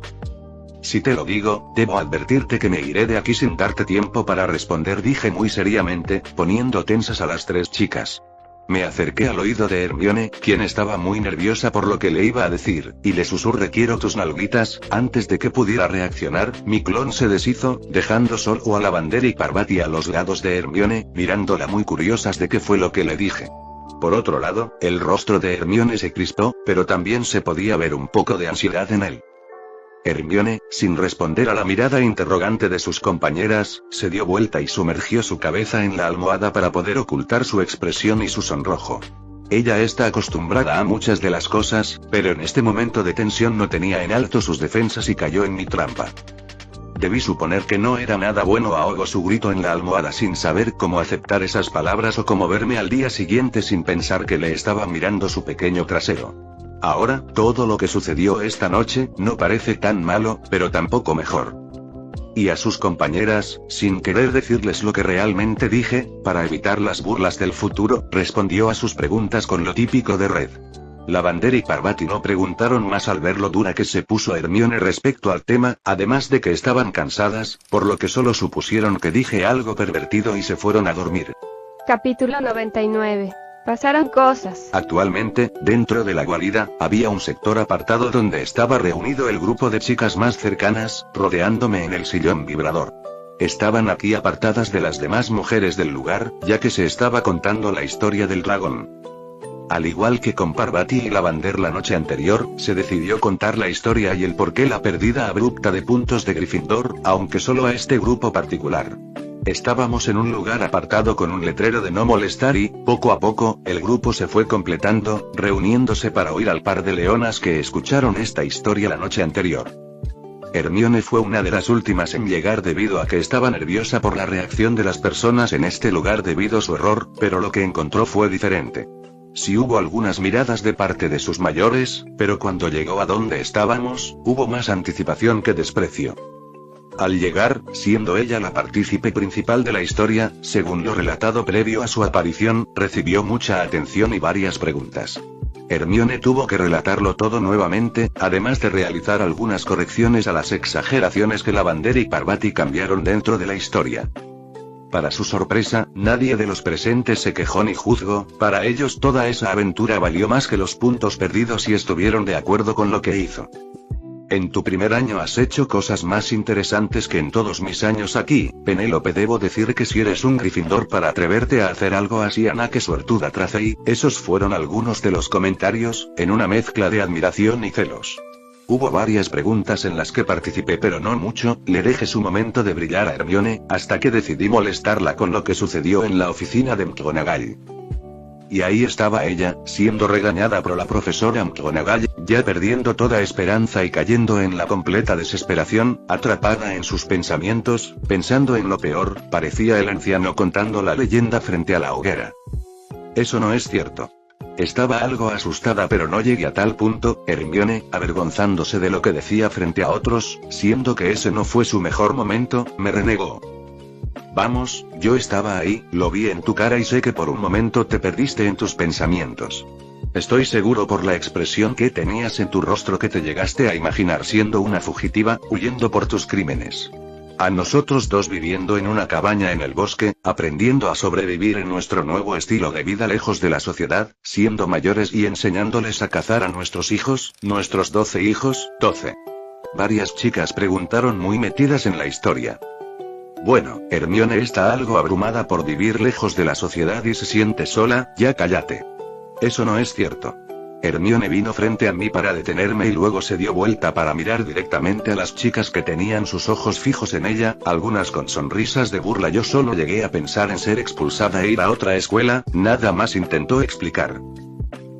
Si te lo digo, debo advertirte que me iré de aquí sin darte tiempo para responder, dije muy seriamente, poniendo tensas a las tres chicas. Me acerqué al oído de Hermione, quien estaba muy nerviosa por lo que le iba a decir, y le susurré quiero tus nalguitas. Antes de que pudiera reaccionar, mi clon se deshizo, dejando solo a Lavander y Parvati a los lados de Hermione, mirándola muy curiosas de qué fue lo que le dije. Por otro lado, el rostro de Hermione se crispó, pero también se podía ver un poco de ansiedad en él. Hermione, sin responder a la mirada interrogante de sus compañeras, se dio vuelta y sumergió su cabeza en la almohada para poder ocultar su expresión y su sonrojo. Ella está acostumbrada a muchas de las cosas, pero en este momento de tensión no tenía en alto sus defensas y cayó en mi trampa. Debí suponer que no era nada bueno. Ahogó su grito en la almohada sin saber cómo aceptar esas palabras o cómo verme al día siguiente sin pensar que le estaba mirando su pequeño trasero. Ahora, todo lo que sucedió esta noche, no parece tan malo, pero tampoco mejor. Y a sus compañeras, sin querer decirles lo que realmente dije, para evitar las burlas del futuro, respondió a sus preguntas con lo típico de Red. Lavander y Parvati no preguntaron más al ver lo dura que se puso Hermione respecto al tema, además de que estaban cansadas, por lo que solo supusieron que dije algo pervertido y se fueron a dormir. Capítulo 99. Pasaron cosas. Actualmente, dentro de la guarida, había un sector apartado donde estaba reunido el grupo de chicas más cercanas, rodeándome en el sillón vibrador. Estaban aquí apartadas de las demás mujeres del lugar, ya que se estaba contando la historia del dragón. Al igual que con Parvati y Lavander la noche anterior, se decidió contar la historia y el porqué la pérdida abrupta de puntos de Gryffindor, aunque solo a este grupo particular. Estábamos en un lugar apartado con un letrero de no molestar y, poco a poco, el grupo se fue completando, reuniéndose para oír al par de leonas que escucharon esta historia la noche anterior. Hermione fue una de las últimas en llegar debido a que estaba nerviosa por la reacción de las personas en este lugar debido a su error, pero lo que encontró fue diferente. Sí hubo algunas miradas de parte de sus mayores, pero cuando llegó a donde estábamos, hubo más anticipación que desprecio. Al llegar, siendo ella la partícipe principal de la historia, según lo relatado previo a su aparición, recibió mucha atención y varias preguntas. Hermione tuvo que relatarlo todo nuevamente, además de realizar algunas correcciones a las exageraciones que Lavander y Parvati cambiaron dentro de la historia. Para su sorpresa, nadie de los presentes se quejó ni juzgó, para ellos toda esa aventura valió más que los puntos perdidos y estuvieron de acuerdo con lo que hizo. En tu primer año has hecho cosas más interesantes que en todos mis años aquí, Penélope. Debo decir que si eres un Gryffindor para atreverte a hacer algo así, Ana, qué suertuda. Tracy. Esos fueron algunos de los comentarios, en una mezcla de admiración y celos. Hubo varias preguntas en las que participé pero no mucho, le dejé su momento de brillar a Hermione, hasta que decidí molestarla con lo que sucedió en la oficina de McGonagall. Y ahí estaba ella, siendo regañada por la profesora McGonagall, ya perdiendo toda esperanza y cayendo en la completa desesperación, atrapada en sus pensamientos, pensando en lo peor. Parecía el anciano contando la leyenda frente a la hoguera. Eso no es cierto. Estaba algo asustada pero no llegué a tal punto. Hermione, avergonzándose de lo que decía frente a otros, siendo que ese no fue su mejor momento, me renegó. Vamos, yo estaba ahí, lo vi en tu cara y sé que por un momento te perdiste en tus pensamientos. Estoy seguro por la expresión que tenías en tu rostro que te llegaste a imaginar siendo una fugitiva, huyendo por tus crímenes. A nosotros dos viviendo en una cabaña en el bosque, aprendiendo a sobrevivir en nuestro nuevo estilo de vida lejos de la sociedad, siendo mayores y enseñándoles a cazar a nuestros hijos, nuestros 12 hijos, 12. Varias chicas preguntaron muy metidas en la historia. Bueno, Hermione está algo abrumada por vivir lejos de la sociedad y se siente sola. Ya cállate. Eso no es cierto. Hermione vino frente a mí para detenerme y luego se dio vuelta para mirar directamente a las chicas que tenían sus ojos fijos en ella, algunas con sonrisas de burla. Yo solo llegué a pensar en ser expulsada e ir a otra escuela, nada más, intentó explicar.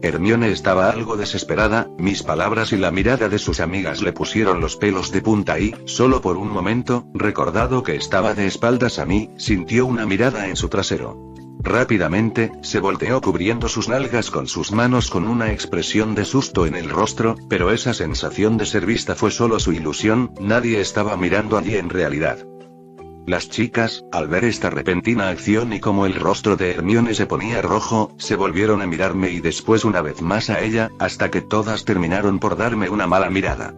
Hermione estaba algo desesperada, mis palabras y la mirada de sus amigas le pusieron los pelos de punta y, solo por un momento, recordado que estaba de espaldas a mí, sintió una mirada en su trasero. Rápidamente, se volteó cubriendo sus nalgas con sus manos con una expresión de susto en el rostro, pero esa sensación de ser vista fue solo su ilusión, nadie estaba mirando allí en realidad. Las chicas, al ver esta repentina acción y como el rostro de Hermione se ponía rojo, se volvieron a mirarme y después una vez más a ella, hasta que todas terminaron por darme una mala mirada.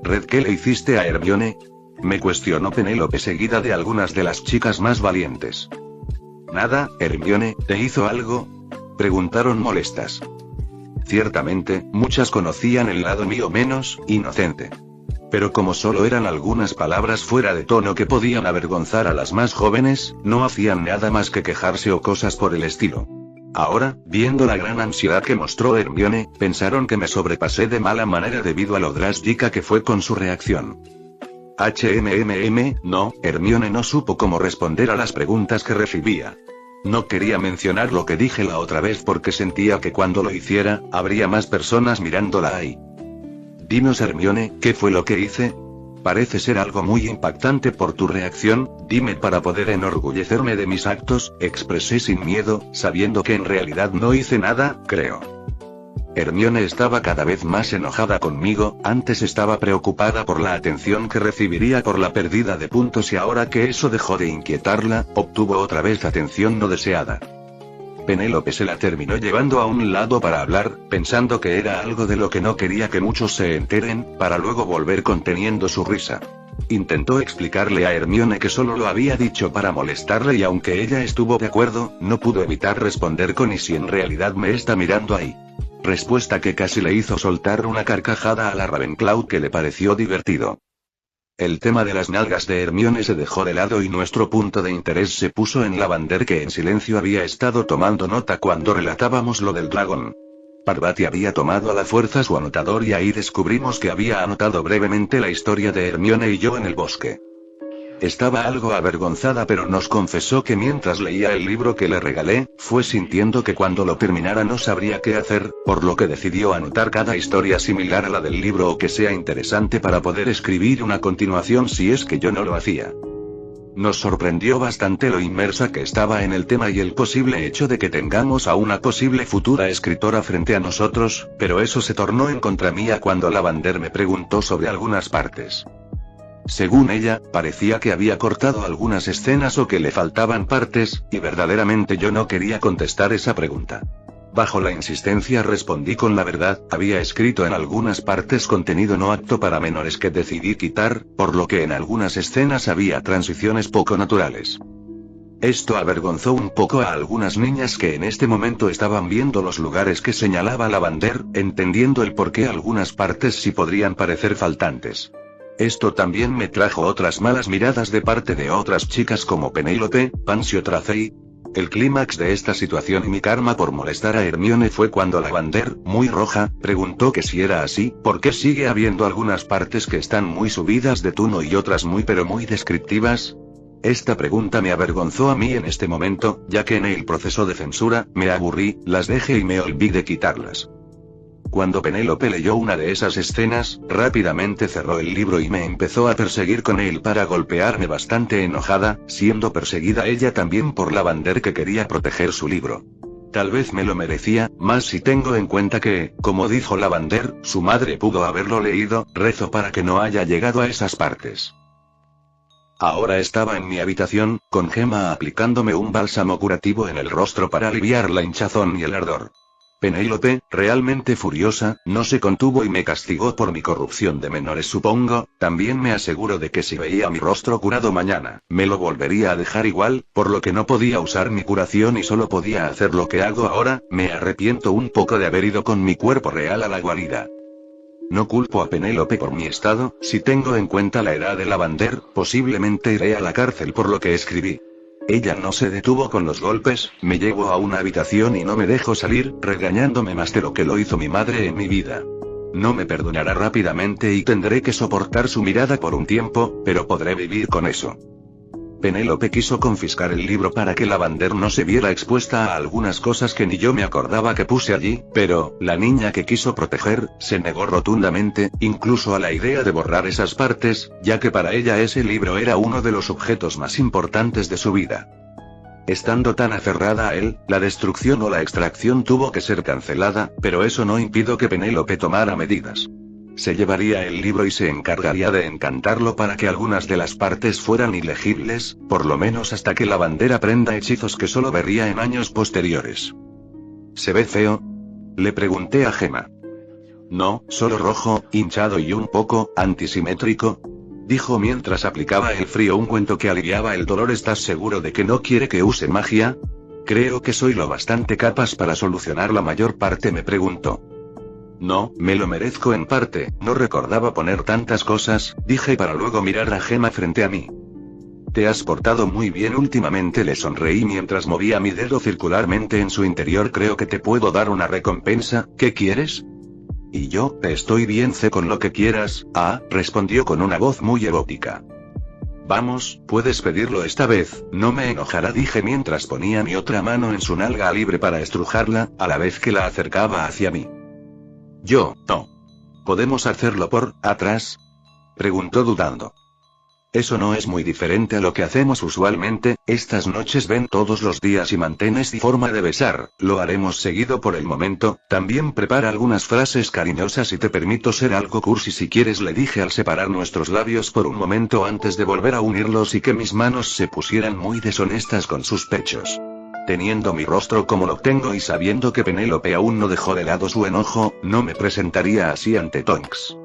Red, ¿qué le hiciste a Hermione?, me cuestionó Penélope, seguida de algunas de las chicas más valientes. Nada, Hermione, ¿te hizo algo? Preguntaron molestas. Ciertamente, muchas conocían el lado mío menos inocente. Pero como solo eran algunas palabras fuera de tono que podían avergonzar a las más jóvenes, no hacían nada más que quejarse o cosas por el estilo. Ahora, viendo la gran ansiedad que mostró Hermione, pensaron que me sobrepasé de mala manera debido a lo drástica que fue con su reacción. No, Hermione no supo cómo responder a las preguntas que recibía. No quería mencionar lo que dije la otra vez porque sentía que cuando lo hiciera, habría más personas mirándola ahí. Dinos, Hermione, ¿qué fue lo que hice? Parece ser algo muy impactante por tu reacción, dime para poder enorgullecerme de mis actos, expresé sin miedo, sabiendo que en realidad no hice nada, creo. Hermione estaba cada vez más enojada conmigo, antes estaba preocupada por la atención que recibiría por la pérdida de puntos y ahora que eso dejó de inquietarla, obtuvo otra vez atención no deseada. Penélope se la terminó llevando a un lado para hablar, pensando que era algo de lo que no quería que muchos se enteren, para luego volver conteniendo su risa. Intentó explicarle a Hermione que solo lo había dicho para molestarle y aunque ella estuvo de acuerdo, no pudo evitar responder con ¿y si en realidad me está mirando ahí? Respuesta que casi le hizo soltar una carcajada a la Ravenclaw que le pareció divertido. El tema de las nalgas de Hermione se dejó de lado y nuestro punto de interés se puso en Lavander que en silencio había estado tomando nota cuando relatábamos lo del dragón. Parvati había tomado a la fuerza su anotador y ahí descubrimos que había anotado brevemente la historia de Hermione y yo en el bosque. Estaba algo avergonzada pero nos confesó que mientras leía el libro que le regalé, fue sintiendo que cuando lo terminara no sabría qué hacer, por lo que decidió anotar cada historia similar a la del libro o que sea interesante para poder escribir una continuación si es que yo no lo hacía. Nos sorprendió bastante lo inmersa que estaba en el tema y el posible hecho de que tengamos a una posible futura escritora frente a nosotros, pero eso se tornó en contra mía cuando Lavander me preguntó sobre algunas partes. Según ella, parecía que había cortado algunas escenas o que le faltaban partes, y verdaderamente yo no quería contestar esa pregunta. Bajo la insistencia respondí con la verdad, había escrito en algunas partes contenido no apto para menores que decidí quitar, por lo que en algunas escenas había transiciones poco naturales. Esto avergonzó un poco a algunas niñas que en este momento estaban viendo los lugares que señalaba Lavander, entendiendo el por qué algunas partes sí podrían parecer faltantes. Esto también me trajo otras malas miradas de parte de otras chicas como Penélope, Pansy o Tracey. El clímax de esta situación y mi karma por molestar a Hermione fue cuando Lavander, muy roja, preguntó que si era así, ¿por qué sigue habiendo algunas partes que están muy subidas de tono y otras muy descriptivas? Esta pregunta me avergonzó a mí en este momento, ya que en el proceso de censura, me aburrí, las dejé y me olvidé quitarlas. Cuando Penélope leyó una de esas escenas, rápidamente cerró el libro y me empezó a perseguir con él para golpearme bastante enojada, siendo perseguida ella también por Lavander que quería proteger su libro. Tal vez me lo merecía, más si tengo en cuenta que, como dijo Lavander, su madre pudo haberlo leído, rezo para que no haya llegado a esas partes. Ahora estaba en mi habitación, con Gemma aplicándome un bálsamo curativo en el rostro para aliviar la hinchazón y el ardor. Penélope, realmente furiosa, no se contuvo y me castigó por mi corrupción de menores supongo, también me aseguró de que si veía mi rostro curado mañana, me lo volvería a dejar igual, por lo que no podía usar mi curación y solo podía hacer lo que hago ahora, me arrepiento un poco de haber ido con mi cuerpo real a la guarida. No culpo a Penélope por mi estado, si tengo en cuenta la edad de Lavander, posiblemente iré a la cárcel por lo que escribí. Ella no se detuvo con los golpes, me llevó a una habitación y no me dejó salir, regañándome más de lo que lo hizo mi madre en mi vida. No me perdonará rápidamente y tendré que soportar su mirada por un tiempo, pero podré vivir con eso. Penélope quiso confiscar el libro para que Lavander no se viera expuesta a algunas cosas que ni yo me acordaba que puse allí, pero, la niña que quiso proteger, se negó rotundamente, incluso a la idea de borrar esas partes, ya que para ella ese libro era uno de los objetos más importantes de su vida. Estando tan aferrada a él, la destrucción o la extracción tuvo que ser cancelada, pero eso no impidió que Penélope tomara medidas. Se llevaría el libro y se encargaría de encantarlo para que algunas de las partes fueran ilegibles, por lo menos hasta que Lavander aprenda hechizos que solo vería en años posteriores. ¿Se ve feo? Le pregunté a Gemma. No, solo rojo, hinchado y un poco antisimétrico, dijo mientras aplicaba el frío ungüento que aliviaba el dolor. ¿Estás seguro de que no quiere que use magia? Creo que soy lo bastante capaz para solucionar la mayor parte, me preguntó. No, me lo merezco en parte, no recordaba poner tantas cosas, dije para luego mirar a Gemma frente a mí. Te has portado muy bien últimamente, le sonreí mientras movía mi dedo circularmente en su interior. Creo que te puedo dar una recompensa, ¿qué quieres? Y yo, estoy bien, sé con lo que quieras, respondió con una voz muy erótica. Vamos, puedes pedirlo esta vez, no me enojará, dije mientras ponía mi otra mano en su nalga libre para estrujarla, a la vez que la acercaba hacia mí. No. ¿Podemos hacerlo por atrás? Preguntó dudando. Eso no es muy diferente a lo que hacemos usualmente, estas noches ven todos los días y mantén esta forma de besar, lo haremos seguido por el momento, también prepara algunas frases cariñosas y te permito ser algo cursi si quieres, le dije al separar nuestros labios por un momento antes de volver a unirlos y que mis manos se pusieran muy deshonestas con sus pechos. Teniendo mi rostro como lo tengo y sabiendo que Penélope aún no dejó de lado su enojo, no me presentaría así ante Tonks.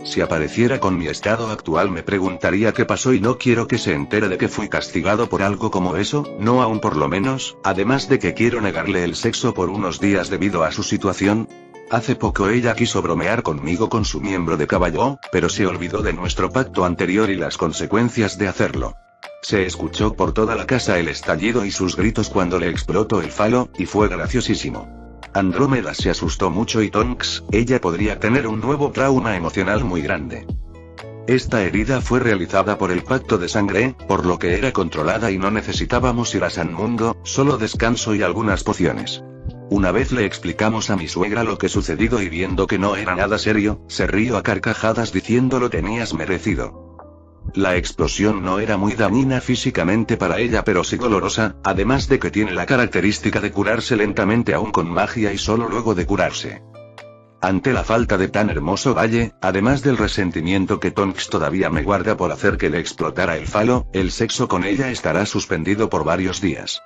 Si apareciera con mi estado actual me preguntaría qué pasó y no quiero que se entere de que fui castigado por algo como eso, no aún por lo menos, además de que quiero negarle el sexo por unos días debido a su situación. Hace poco ella quiso bromear conmigo con su miembro de caballo, pero se olvidó de nuestro pacto anterior y las consecuencias de hacerlo. Se escuchó por toda la casa el estallido y sus gritos cuando le explotó el falo, y fue graciosísimo. Andrómeda se asustó mucho y Tonks, ella podría tener un nuevo trauma emocional muy grande. Esta herida fue realizada por el pacto de sangre, por lo que era controlada y no necesitábamos ir a San Mundo, solo descanso y algunas pociones. Una vez le explicamos a mi suegra lo que sucedido y viendo que no era nada serio, se rió a carcajadas diciendo lo tenías merecido. La explosión no era muy dañina físicamente para ella pero sí dolorosa, además de que tiene la característica de curarse lentamente aún con magia y solo luego de curarse. Ante la falta de tan hermoso valle, además del resentimiento que Tonks todavía me guarda por hacer que le explotara el falo, el sexo con ella estará suspendido por varios días.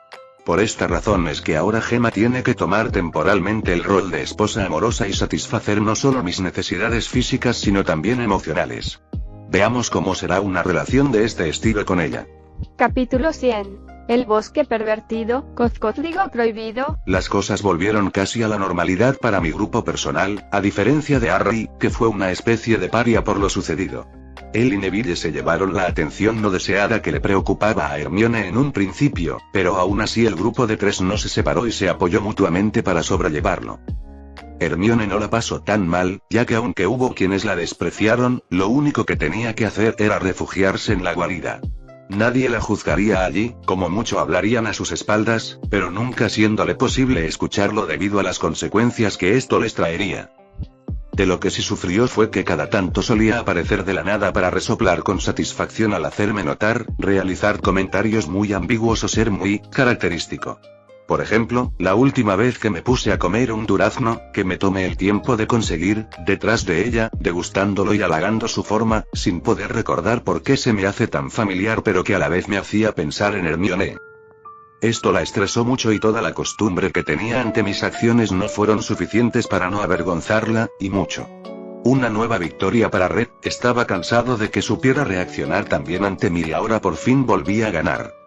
Por esta razón es que ahora Gemma tiene que tomar temporalmente el rol de esposa amorosa y satisfacer no solo mis necesidades físicas sino también emocionales. Veamos cómo será una relación de este estilo con ella. Capítulo 100. El bosque pervertido, código prohibido. Las cosas volvieron casi a la normalidad para mi grupo personal, a diferencia de Harry, que fue una especie de paria por lo sucedido. Él y Neville se llevaron la atención no deseada que le preocupaba a Hermione en un principio, pero aún así el grupo de tres no se separó y se apoyó mutuamente para sobrellevarlo. Hermione no la pasó tan mal, ya que aunque hubo quienes la despreciaron, lo único que tenía que hacer era refugiarse en la guarida. Nadie la juzgaría allí, como mucho hablarían a sus espaldas, pero nunca siéndole posible escucharlo debido a las consecuencias que esto les traería. De lo que sí sufrió fue que cada tanto solía aparecer de la nada para resoplar con satisfacción al hacerme notar, realizar comentarios muy ambiguos o ser muy característico. Por ejemplo, la última vez que me puse a comer un durazno, que me tomé el tiempo de conseguir, detrás de ella, degustándolo y halagando su forma, sin poder recordar por qué se me hace tan familiar pero que a la vez me hacía pensar en Hermione. Esto la estresó mucho y toda la costumbre que tenía ante mis acciones no fueron suficientes para no avergonzarla, y mucho. Una nueva victoria para Red, estaba cansado de que supiera reaccionar también ante mí y ahora por fin volvía a ganar.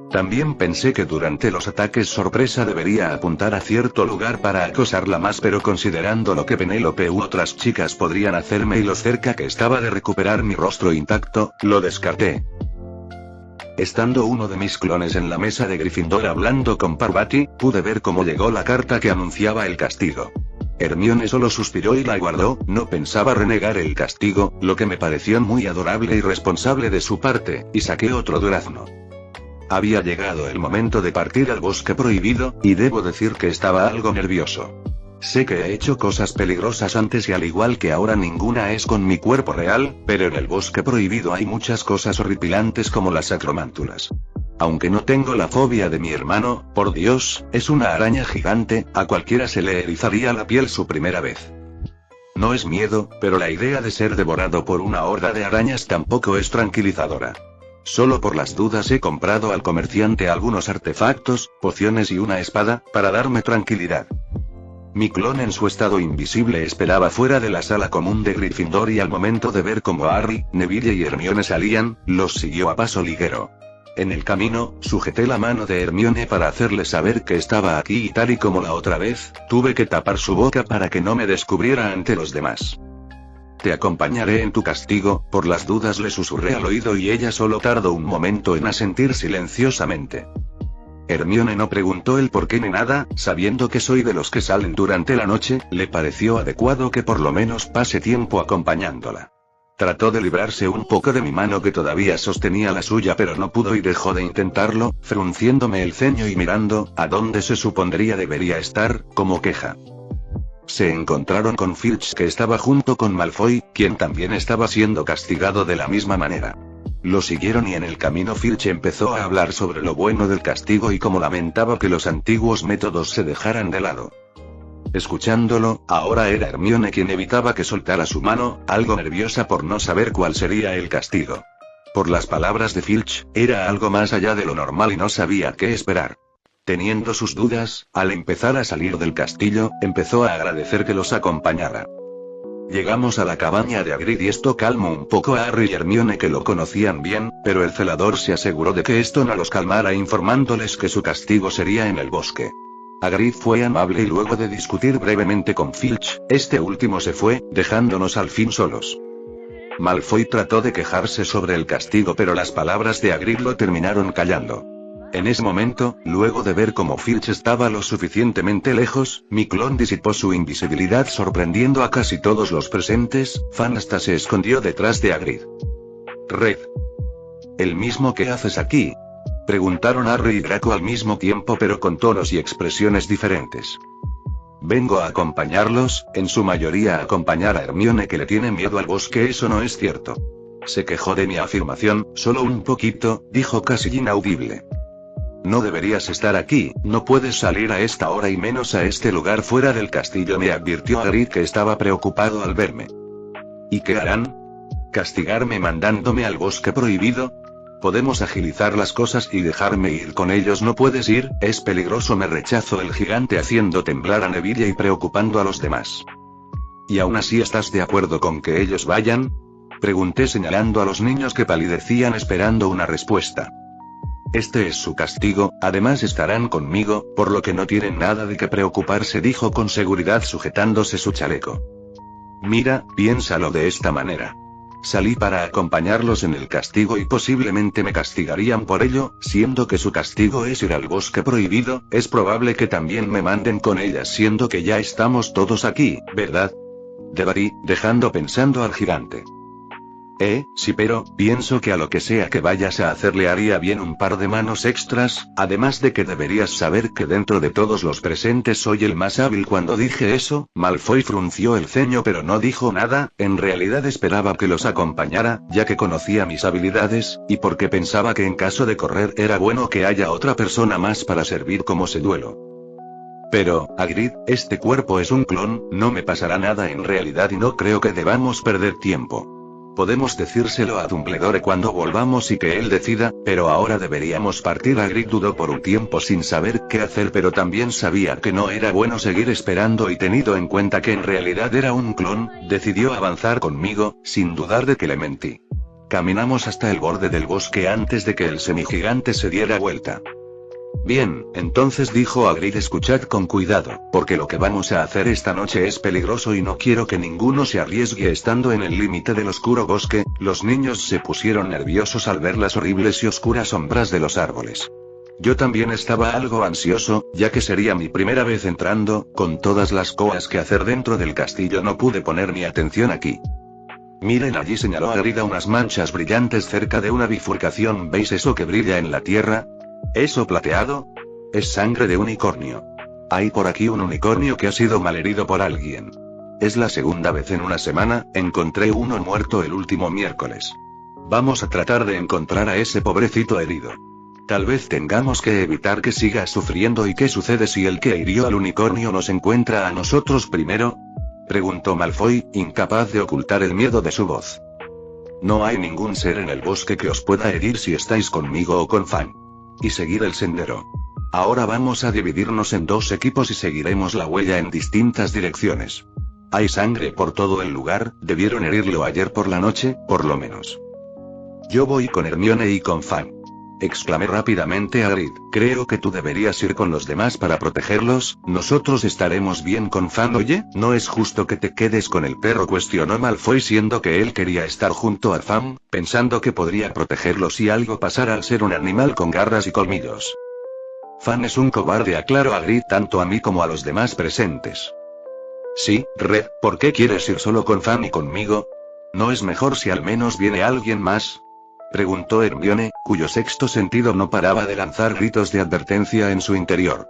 También pensé que durante los ataques sorpresa debería apuntar a cierto lugar para acosarla más, pero considerando lo que Penélope u otras chicas podrían hacerme y lo cerca que estaba de recuperar mi rostro intacto, lo descarté. Estando uno de mis clones en la mesa de Gryffindor hablando con Parvati, pude ver cómo llegó la carta que anunciaba el castigo. Hermione solo suspiró y la guardó, no pensaba renegar el castigo, lo que me pareció muy adorable y responsable de su parte, y saqué otro durazno. Había llegado el momento de partir al bosque prohibido, y debo decir que estaba algo nervioso. Sé que he hecho cosas peligrosas antes y al igual que ahora ninguna es con mi cuerpo real, pero en el bosque prohibido hay muchas cosas horripilantes como las acromántulas. Aunque no tengo la fobia de mi hermano, por Dios, es una araña gigante, a cualquiera se le erizaría la piel su primera vez. No es miedo, pero la idea de ser devorado por una horda de arañas tampoco es tranquilizadora. Solo por las dudas he comprado al comerciante algunos artefactos, pociones y una espada, para darme tranquilidad. Mi clon en su estado invisible esperaba fuera de la sala común de Gryffindor y al momento de ver cómo Harry, Neville y Hermione salían, los siguió a paso ligero. En el camino, sujeté la mano de Hermione para hacerle saber que estaba aquí y tal y como la otra vez, tuve que tapar su boca para que no me descubriera ante los demás. Te acompañaré en tu castigo, por las dudas le susurré al oído y ella solo tardó un momento en asentir silenciosamente. Hermione no preguntó el por qué ni nada, sabiendo que soy de los que salen durante la noche, le pareció adecuado que por lo menos pase tiempo acompañándola. Trató de librarse un poco de mi mano que todavía sostenía la suya pero no pudo y dejó de intentarlo, frunciéndome el ceño y mirando, a dónde se supondría debería estar, como queja. Se encontraron con Filch que estaba junto con Malfoy, quien también estaba siendo castigado de la misma manera. Lo siguieron y en el camino Filch empezó a hablar sobre lo bueno del castigo y cómo lamentaba que los antiguos métodos se dejaran de lado. Escuchándolo, ahora era Hermione quien evitaba que soltara su mano, algo nerviosa por no saber cuál sería el castigo. Por las palabras de Filch, era algo más allá de lo normal y no sabía qué esperar. Teniendo sus dudas, al empezar a salir del castillo, empezó a agradecer que los acompañara. Llegamos a la cabaña de Hagrid y esto calmó un poco a Harry y Hermione que lo conocían bien, pero el celador se aseguró de que esto no los calmara informándoles que su castigo sería en el bosque. Hagrid fue amable y luego de discutir brevemente con Filch, este último se fue, dejándonos al fin solos. Malfoy trató de quejarse sobre el castigo pero las palabras de Hagrid lo terminaron callando. En ese momento, luego de ver cómo Filch estaba lo suficientemente lejos, mi clon disipó su invisibilidad sorprendiendo a casi todos los presentes, Fan hasta se escondió detrás de Hagrid. Red. ¿El mismo que haces aquí? Preguntaron Harry y Draco al mismo tiempo pero con tonos y expresiones diferentes. Vengo a acompañarlos, en su mayoría a acompañar a Hermione que le tiene miedo al bosque. Eso no es cierto. Se quejó de mi afirmación, solo un poquito, dijo casi inaudible. No deberías estar aquí, no puedes salir a esta hora y menos a este lugar fuera del castillo, me advirtió Hagrid que estaba preocupado al verme. ¿Y qué harán? ¿Castigarme mandándome al bosque prohibido? Podemos agilizar las cosas y dejarme ir con ellos. No puedes ir, es peligroso, me rechazó el gigante haciendo temblar a Neville y preocupando a los demás. ¿Y aún así estás de acuerdo con que ellos vayan? Pregunté señalando a los niños que palidecían esperando una respuesta. Este es su castigo, además estarán conmigo, por lo que no tienen nada de qué preocuparse, dijo con seguridad sujetándose su chaleco. Mira, piénsalo de esta manera. Salí para acompañarlos en el castigo y posiblemente me castigarían por ello, siendo que su castigo es ir al bosque prohibido, es probable que también me manden con ellas siendo que ya estamos todos aquí, ¿verdad? Debatí, dejando pensando al gigante. Sí, pero, pienso que a lo que sea que vayas a hacer le haría bien un par de manos extras, además de que deberías saber que dentro de todos los presentes soy el más hábil. Cuando dije eso, Malfoy frunció el ceño pero no dijo nada, en realidad esperaba que los acompañara, ya que conocía mis habilidades, y porque pensaba que en caso de correr era bueno que haya otra persona más para servir como seduelo. Pero, Hagrid, este cuerpo es un clon, no me pasará nada en realidad y no creo que debamos perder tiempo. Podemos decírselo a Dumbledore cuando volvamos y que él decida, pero ahora deberíamos partir. Hagrid dudó por un tiempo sin saber qué hacer pero también sabía que no era bueno seguir esperando y tenido en cuenta que en realidad era un clon, decidió avanzar conmigo, sin dudar de que le mentí. Caminamos hasta el borde del bosque antes de que el semigigante se diera vuelta. Bien, entonces dijo Hagrid, escuchad con cuidado, porque lo que vamos a hacer esta noche es peligroso y no quiero que ninguno se arriesgue estando en el límite del oscuro bosque. Los niños se pusieron nerviosos al ver las horribles y oscuras sombras de los árboles. Yo también estaba algo ansioso, ya que sería mi primera vez entrando, con todas las cosas que hacer dentro del castillo no pude poner mi atención aquí. Miren allí, señaló Hagrid a unas manchas brillantes cerca de una bifurcación. ¿Veis eso que brilla en la tierra? ¿Eso plateado? Es sangre de unicornio. Hay por aquí un unicornio que ha sido malherido por alguien. Es la segunda vez en una semana, encontré uno muerto el último miércoles. Vamos a tratar de encontrar a ese pobrecito herido. Tal vez tengamos que evitar que siga sufriendo. ¿Y qué sucede si el que hirió al unicornio nos encuentra a nosotros primero? Preguntó Malfoy, incapaz de ocultar el miedo de su voz. No hay ningún ser en el bosque que os pueda herir si estáis conmigo o con Fan. Y seguir el sendero. Ahora vamos a dividirnos en dos equipos y seguiremos la huella en distintas direcciones. Hay sangre por todo el lugar, debieron herirlo ayer por la noche, por lo menos. Yo voy con Hermione y con Fan. exclamé rápidamente a Grid. Creo que tú deberías ir con los demás para protegerlos, nosotros estaremos bien con Fan. Oye, no es justo que te quedes con el perro, cuestionó Malfoy, siendo que él quería estar junto a Fan, pensando que podría protegerlo si algo pasara al ser un animal con garras y colmillos. Fan es un cobarde, aclaró a Grid tanto a mí como a los demás presentes. Sí, Red, ¿por qué quieres ir solo con Fan y conmigo? ¿No es mejor si al menos viene alguien más?, preguntó Hermione, cuyo sexto sentido no paraba de lanzar gritos de advertencia en su interior.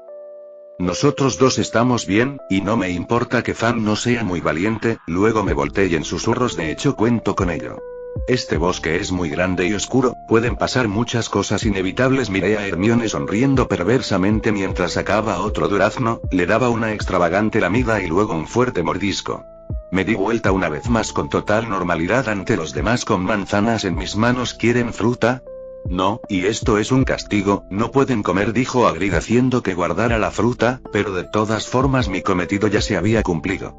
Nosotros dos estamos bien, y no me importa que Fan no sea muy valiente. Luego me volteé y en susurros, de hecho cuento con ello. Este bosque es muy grande y oscuro, pueden pasar muchas cosas inevitables. Miré a Hermione sonriendo perversamente mientras sacaba otro durazno, le daba una extravagante lamida y luego un fuerte mordisco. Me di vuelta una vez más con total normalidad ante los demás con manzanas en mis manos. ¿Quieren fruta? No, y esto es un castigo, no pueden comer, dijo Hagrid haciendo que guardara la fruta, pero de todas formas mi cometido ya se había cumplido.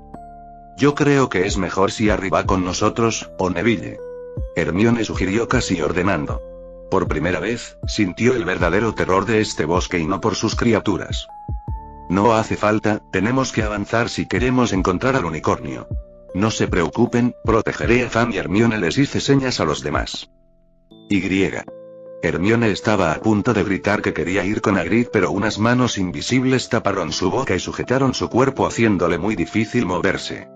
Yo creo que es mejor si Harry va con nosotros, o Neville. Hermione sugirió casi ordenando. Por primera vez, sintió el verdadero terror de este bosque y no por sus criaturas. No hace falta, tenemos que avanzar si queremos encontrar al unicornio. No se preocupen, protegeré a Fan y Hermione les hice señas a los demás. Hermione estaba a punto de gritar que quería ir con Hagrid, pero unas manos invisibles taparon su boca y sujetaron su cuerpo haciéndole muy difícil moverse.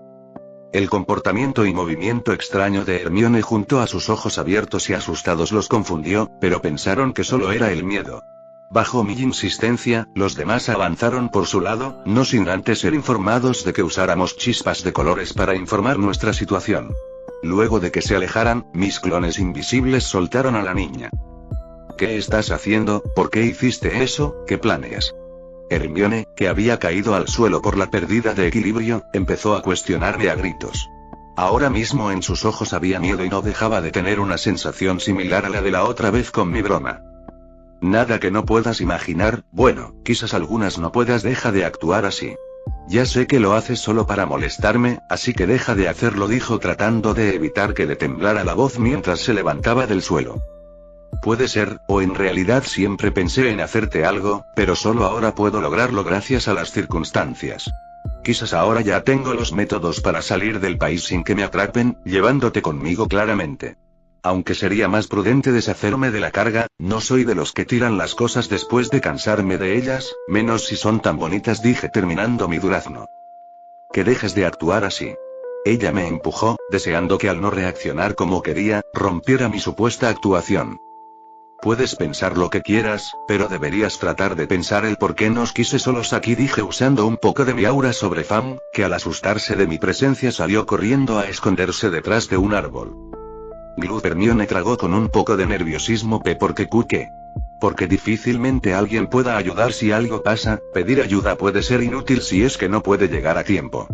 El comportamiento y movimiento extraño de Hermione junto a sus ojos abiertos y asustados los confundió, pero pensaron que solo era el miedo. Bajo mi insistencia, los demás avanzaron por su lado, no sin antes ser informados de que usáramos chispas de colores para informar nuestra situación. Luego de que se alejaran, mis clones invisibles soltaron a la niña. ¿Qué estás haciendo? ¿Por qué hiciste eso? ¿Qué planeas? Hermione, que había caído al suelo por la pérdida de equilibrio, empezó a cuestionarme a gritos. Ahora mismo en sus ojos había miedo y no dejaba de tener una sensación similar a la de la otra vez con mi broma. Nada que no puedas imaginar, bueno, quizás algunas no puedas. Deja de actuar así. Ya sé que lo haces solo para molestarme, así que deja de hacerlo, dijo tratando de evitar que le temblara la voz mientras se levantaba del suelo. Puede ser, o en realidad siempre pensé en hacerte algo, pero solo ahora puedo lograrlo gracias a las circunstancias. Quizás ahora ya tengo los métodos para salir del país sin que me atrapen, llevándote conmigo claramente. Aunque sería más prudente deshacerme de la carga, no soy de los que tiran las cosas después de cansarme de ellas, menos si son tan bonitas, dije terminando mi durazno. Que dejes de actuar así. Ella me empujó, deseando que al no reaccionar como quería, rompiera mi supuesta actuación. Puedes pensar lo que quieras, pero deberías tratar de pensar el por qué nos quise solos aquí, dije usando un poco de mi aura sobre Fan, que al asustarse de mi presencia salió corriendo a esconderse detrás de un árbol. Hermione tragó con un poco de nerviosismo. ¿Por qué? Porque difícilmente alguien pueda ayudar si algo pasa. Pedir ayuda puede ser inútil si es que no puede llegar a tiempo.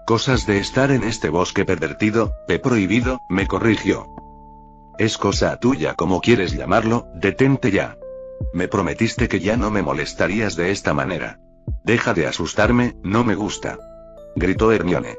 Cosas de estar en este bosque pervertido, prohibido, me corrigió. Es cosa tuya como quieres llamarlo, detente ya. Me prometiste que ya no me molestarías de esta manera. Deja de asustarme, no me gusta. Gritó Hermione.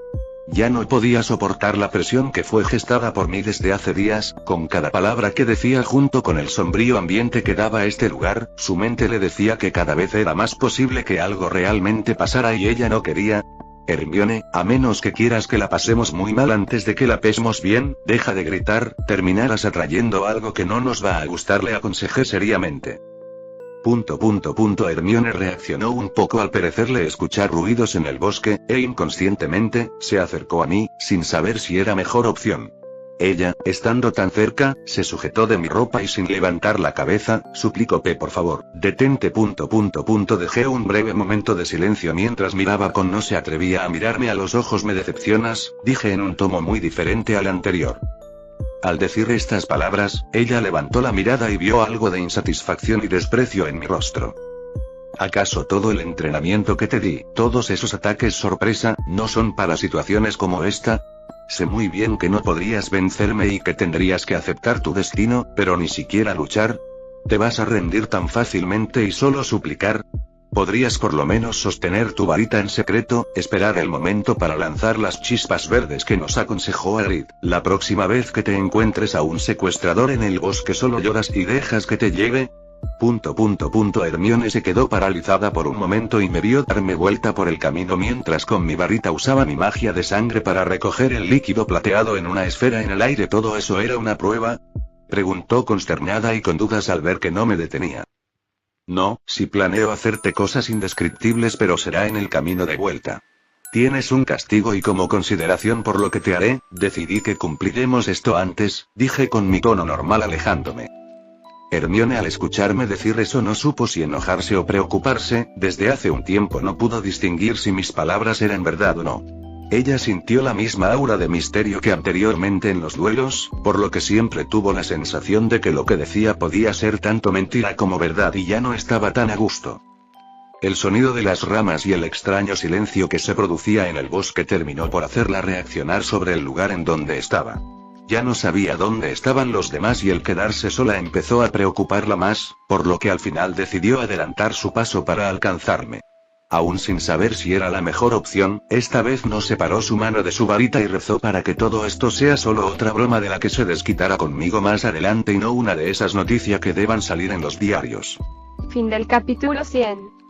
Ya no podía soportar la presión que fue gestada por mí desde hace días, con cada palabra que decía junto con el sombrío ambiente que daba este lugar, su mente le decía que cada vez era más posible que algo realmente pasara y ella no quería. Hermione, a menos que quieras que la pasemos muy mal antes de que la pasemos bien, deja de gritar, terminarás atrayendo algo que no nos va a gustar, le aconsejé seriamente. Hermione reaccionó un poco al parecerle escuchar ruidos en el bosque, e inconscientemente, se acercó a mí, sin saber si era mejor opción. Ella, estando tan cerca, se sujetó de mi ropa y sin levantar la cabeza, suplicó: por favor, detente. Dejé un breve momento de silencio mientras miraba con no se atrevía a mirarme a los ojos. Me decepcionas, dije en un tono muy diferente al anterior. Al decir estas palabras, ella levantó la mirada y vio algo de insatisfacción y desprecio en mi rostro. ¿Acaso todo el entrenamiento que te di, todos esos ataques sorpresa, no son para situaciones como esta? Sé muy bien que no podrías vencerme y que tendrías que aceptar tu destino, pero ni siquiera luchar. ¿Te vas a rendir tan fácilmente y solo suplicar? ¿Podrías por lo menos sostener tu varita en secreto, esperar el momento para lanzar las chispas verdes que nos aconsejó Hagrid? La próxima vez que te encuentres a un secuestrador en el bosque solo lloras y dejas que te lleve. Hermione se quedó paralizada por un momento y me vio darme vuelta por el camino mientras con mi varita usaba mi magia de sangre para recoger el líquido plateado en una esfera en el aire. ¿Todo eso era una prueba?, preguntó consternada y con dudas al ver que no me detenía. No, sí planeo hacerte cosas indescriptibles, pero será en el camino de vuelta. Tienes un castigo y como consideración por lo que te haré, decidí que cumpliremos esto antes, dije con mi tono normal alejándome. Hermione al escucharme decir eso no supo si enojarse o preocuparse. Desde hace un tiempo no pudo distinguir si mis palabras eran verdad o no. Ella sintió la misma aura de misterio que anteriormente en los duelos, por lo que siempre tuvo la sensación de que lo que decía podía ser tanto mentira como verdad y ya no estaba tan a gusto. El sonido de las ramas y el extraño silencio que se producía en el bosque terminó por hacerla reaccionar sobre el lugar en donde estaba. Ya no sabía dónde estaban los demás y el quedarse sola empezó a preocuparla más, por lo que al final decidió adelantar su paso para alcanzarme. Aún sin saber si era la mejor opción, esta vez no separó su mano de su varita y rezó para que todo esto sea solo otra broma de la que se desquitará conmigo más adelante y no una de esas noticias que deban salir en los diarios. Fin del capítulo 100.